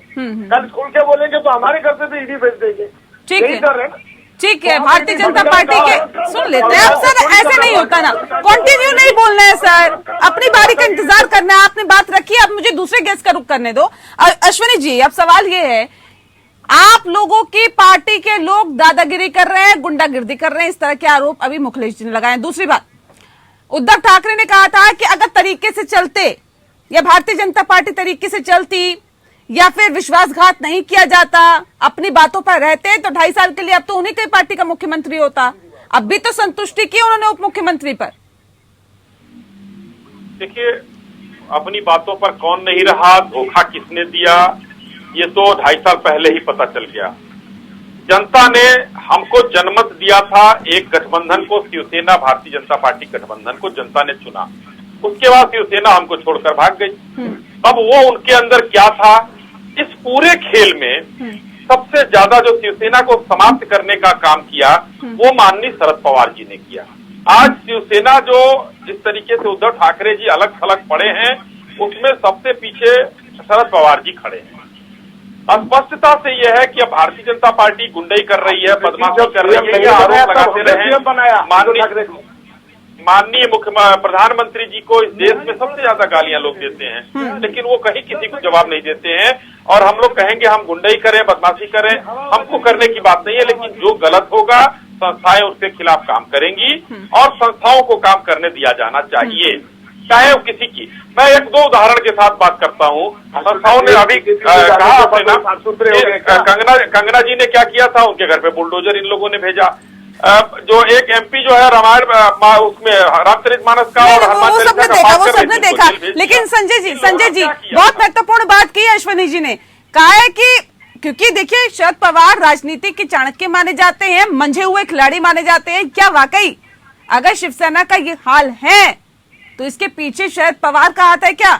कल खुल के बोलेंगे तो हमारे घर से भी ईडी भेज देंगे। ठीक है कर रहे हैं। ठीक है, भारतीय जनता पार्टी के सुन लेते हैं। अब सर ऐसे नहीं होता ना, कंटिन्यू नहीं बोलना है सर, अपनी बारी का इंतजार करना है। आपने बात रखी, अब मुझे दूसरे गेस्ट का रुख करने दो। अश्विनी जी, अब सवाल ये है, आप लोगों की पार्टी के लोग दादागिरी कर रहे हैं, गुंडागिर्दी कर रहे हैं, इस तरह के आरोप अभी मुखलेश जी ने लगाए। दूसरी बात, उद्धव ठाकरे ने कहा था कि अगर तरीके से चलते या भारतीय जनता पार्टी तरीके से चलती या फिर विश्वासघात नहीं किया जाता, अपनी बातों पर रहते तो 2.5 साल के लिए अब तो उन्हीं की पार्टी का मुख्यमंत्री होता। अब भी तो संतुष्टि की उन्होंने उप मुख्यमंत्री पर। देखिए, अपनी बातों पर कौन नहीं रहा, धोखा किसने दिया, ये तो 2.5 साल पहले ही पता चल गया। जनता ने हमको जनमत दिया था, एक गठबंधन को, शिवसेना भारतीय जनता पार्टी गठबंधन को जनता ने चुना। उसके बाद शिवसेना हमको छोड़कर भाग गई। अब वो उनके अंदर क्या था, इस पूरे खेल में सबसे ज्यादा जो शिवसेना को समाप्त करने का काम किया वो माननीय शरद पवार जी ने किया। आज शिवसेना जो जिस तरीके से उद्धव ठाकरे जी अलग थलग पड़े हैं, उसमें सबसे पीछे शरद पवार जी खड़े हैं। स्पष्टता से यह है कि अब भारतीय जनता पार्टी गुंडई कर रही है, बदमाशी कर रही है, आरोप लगाते रहे। माननीय प्रधानमंत्री जी को इस देश में सबसे ज्यादा गालियां लोग देते हैं, लेकिन वो कहीं किसी को जवाब नहीं देते हैं। और हम लोग कहेंगे हम गुंडई करें, बदमाशी करें, हमको करने की बात नहीं है, लेकिन जो गलत होगा संस्थाएं उसके खिलाफ काम करेंगी और संस्थाओं को काम करने दिया जाना चाहिए, चाहे वो किसी की। मैं 1-2 उदाहरण के साथ बात करता हूँ। संस्थाओं ने अभी कहा आपने ना, कंगना जी ने क्या किया था, उनके घर पे बुलडोजर इन लोगों ने भेजा। जो एक MP जो है रामायण उसमें रामचरितमानस का और वो सबने देखा। लेकिन संजय जी बहुत महत्वपूर्ण बात की है अश्विनी जी ने, कहा है कि क्योंकि देखिए शरद पवार राजनीति के चाणक्य माने जाते हैं, मंझे हुए खिलाड़ी माने जाते हैं। क्या वाकई अगर शिवसेना का ये हाल है तो इसके पीछे शरद पवार का हाथ है क्या?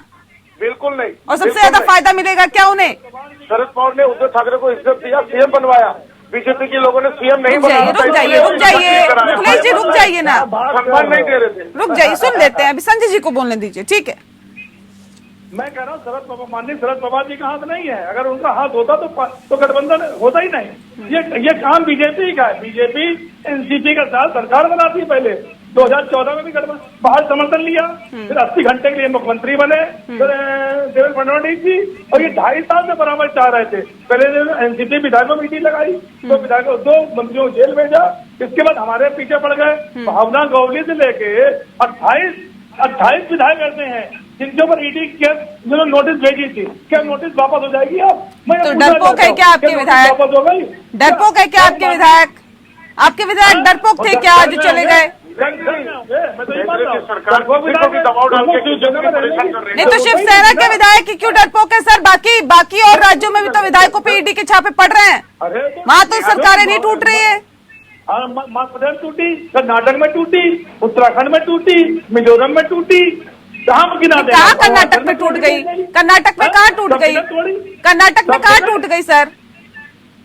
बिल्कुल नहीं। और सबसे ज्यादा फायदा मिलेगा क्या उन्हें? शरद पवार ने उद्धव ठाकरे को इज्जत दिया, CM बनवाया। बीजेपी के लोगों ने CM नहीं बनाया। रुक जाइए मनीष जी रुक जाइए ना, सम्मान नहीं दे रहे थे। रुक जाइए, सुन लेते हैं, अभी संजय जी को बोलने दीजिए, ठीक है। मैं कह रहा हूँ माननीय शरद पवार जी का हाथ नहीं है, अगर उनका हाथ होता तो गठबंधन होता ही नहीं। ये काम बीजेपी का है। बीजेपी एनसीपी के साथ सरकार बनाती है। पहले 2014 में भी गठबंधन बाहर समर्थन लिया, फिर 80 घंटे के लिए मुख्यमंत्री बने, फिर देवेंद्र फडणवीस जी, और ये 2.5 साल से बराबर चाह रहे थे। पहले एनसीपी विधायकों मीटिंग लगाई, तो विधायकों 2 मंत्रियों को जेल भेजा, इसके बाद हमारे पीछे पड़ गए। भावना गौली से लेके 28 विधायक ऐसे हैं जिनके ऊपर ईडी जिन्होंने नोटिस भेजी थी। क्या नोटिस वापस हो जाएगी? अब मैं तो डरपोक है क्या आपके विधायक? वापस हो गई? डरपोक है क्या आपके विधायक? आपके विधायक डरपोक थे क्या जो चले गए? मैं तो ये बात रहा हूँ। सरकार को भी दबाव डाल के परेशान कर रही नहीं तो शिवसेना के विधायक की क्यों डरपोक है सर? बाकी और राज्यों में भी तो विधायकों पे ईडी के छापे पड़ रहे हैं, वहाँ तो सरकारें नहीं टूट रही है। मध्य प्रदेश टूटी, कर्नाटक में टूटी, उत्तराखंड में टूटी, मिजोरम में टूटी, कहाँ कर्नाटक में टूट गई? कर्नाटक में कहाँ टूट गई? कर्नाटक में कहाँ टूट गई सर?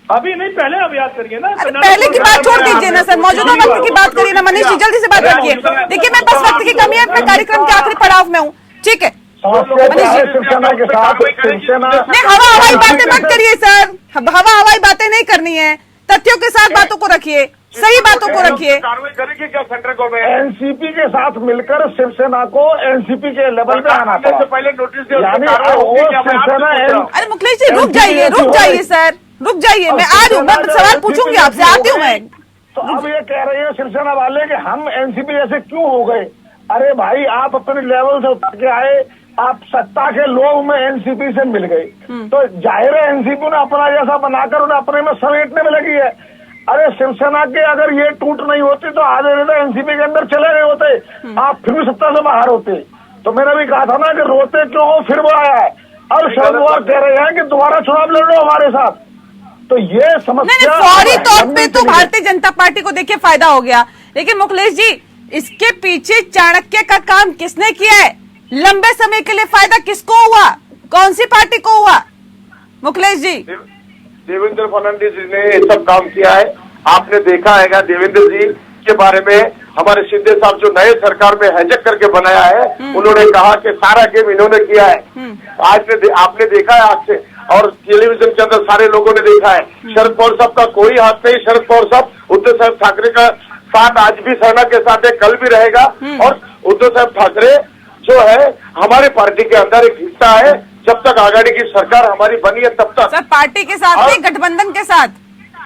अभी नहीं, पहले अब याद करिए ना। पहले की बात छोड़ दीजिए ना सर, मौजूदा वक्त की बात करिए ना। मनीष जी जल्दी से बात रखिए। देखिए मैं बस वक्त की कमी है, अपने कार्यक्रम के आखिरी पड़ाव में हूँ, ठीक है? शिवसेना के साथ शिवसेना नहीं, हवा हवाई बातें मत करिए सर, हवा हवाई बातें नहीं करनी है, तथ्यों के साथ बातों को रखिए, सही बातों को रखिए। कार्रवाई करेगी क्या सेंटर गवर्नमेंट? एनसीपी के साथ मिलकर शिवसेना को एनसीपी के लेवल पे आना से पड़ा। पहले नोटिस दिया, यानी शिवसेना अरे मुखलेश जी रुक जाइए सर, रुक जाइए, मैं आ रही हूँ, मैं सवाल पूछूंगी आपसे, आती हूँ मैं। तो अब ये कह रहे हैं शिवसेना वाले कि हम एनसीपी जैसे क्यों हो गए? अरे भाई आप अपने लेवल से उतर के आए, आप सत्ता के लोग में एनसीपी से मिल गए, तो जाहिर है एनसीपी ने अपना जैसा बनाकर उन्हें अपने में समेटने में लगी है। अरे शिवसेना के अगर ये टूट नहीं होती तो आधे तो एनसीपी के अंदर चले गए होते, आप फिर भी सत्ता से बाहर होते। तो मैंने भी कहा था ना कि रोते क्यों हो, फिर वो आया है। अब शरद पवार कह रहे हैं कि दोबारा चुनाव लड़ लो हमारे साथ। तो ये समस्या फौरी तौर पे तो भारतीय जनता पार्टी को देखिए फायदा हो गया, लेकिन मुखलेश जी इसके पीछे चाणक्य का काम किसने किया है? लंबे समय के लिए फायदा किसको हुआ? कौन सी पार्टी को हुआ? मुखलेश जी देवेंद्र फडणवीस जी ने ये सब काम किया है। आपने देखा है देवेंद्र जी के बारे में, हमारे शिंदे साहब जो नए सरकार में हैजक करके बनाया है, उन्होंने कहा कि सारा गेम इन्होंने किया है। आपने देखा है आज से, और टेलीविजन के अंदर सारे लोगों ने देखा है। शरद पवार साहब का कोई हाथ नहीं। शरद पवार साहब उद्धव साहब ठाकरे का साथ आज भी सेना के साथ है, कल भी रहेगा। और उद्धव साहब ठाकरे जो है हमारी पार्टी के अंदर एक हिस्सा है। जब तक आघाड़ी की सरकार हमारी बनी है तब तक। सर पार्टी के साथ नहीं, गठबंधन के साथ।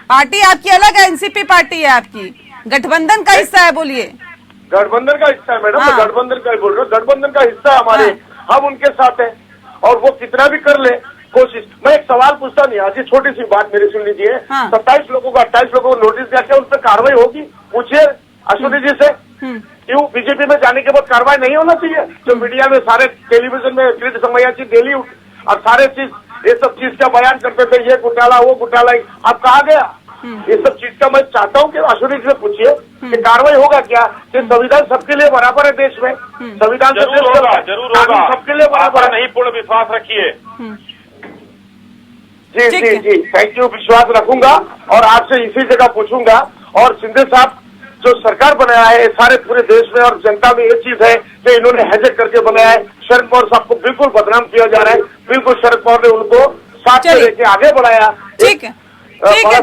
पार्टी आपकी अलग है, एनसीपी पार्टी है आपकी, गठबंधन का हिस्सा है। बोलिए। गठबंधन का हिस्सा है मैडम, मैं गठबंधन का ही बोल रहा हूँ। गठबंधन का हिस्सा हमारे, हम उनके साथ हैं, और वो कितना भी कर ले कोशिश। मैं एक सवाल पूछता नहीं, आज छोटी सी बात मेरी सुन लीजिए। 27 लोगों को 28 लोगों को नोटिस दिया, क्या उन पर कार्रवाई होगी? पूछिए अश्विनी जी से। क्यों बीजेपी में जाने के बाद कार्रवाई नहीं होना चाहिए? जो मीडिया में सारे टेलीविजन में कृष्ण समैया जी डेली और सारे चीज ये सब चीज का बयान करते थे, ये घोटाला वो घोटाला, अब कहा गया? ये सब चीज का मैं चाहता हूँ कि अश्विनी जी से पूछिए कि कार्रवाई होगा क्या? कि संविधान सबके लिए बराबर है देश में, संविधान जरूर होगा, सबके लिए बराबर है। नहीं पूर्ण विश्वास रखिए। जी जी जी, थैंक यू, विश्वास रखूंगा और आपसे इसी जगह पूछूंगा। और शिंदे साहब जो सरकार बनाया है सारे पूरे देश में और जनता में, ये चीज है कि इन्होंने हैजक करके बनाया है। शरद पवार साहब को बिल्कुल बदनाम किया जा रहा है। बिल्कुल शरद पवार ने उनको साथ में लेके आगे बढ़ाया। ठीक है,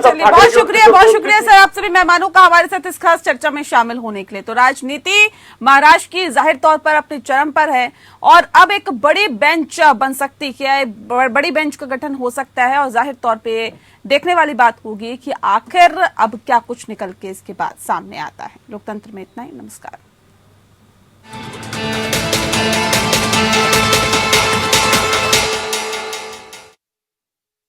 चलिए बहुत शुक्रिया सर आप सभी मेहमानों का हमारे साथ इस खास चर्चा में शामिल होने के लिए। तो राजनीति महाराष्ट्र की जाहिर तौर पर अपने चरम पर है और अब एक बड़ी बेंच बन सकती है, बड़ी बेंच का गठन हो सकता है और जाहिर तौर पे देखने वाली बात होगी कि आखिर अब क्या कुछ निकल के इसके बाद सामने आता है। लोकतंत्र में इतना ही, नमस्कार।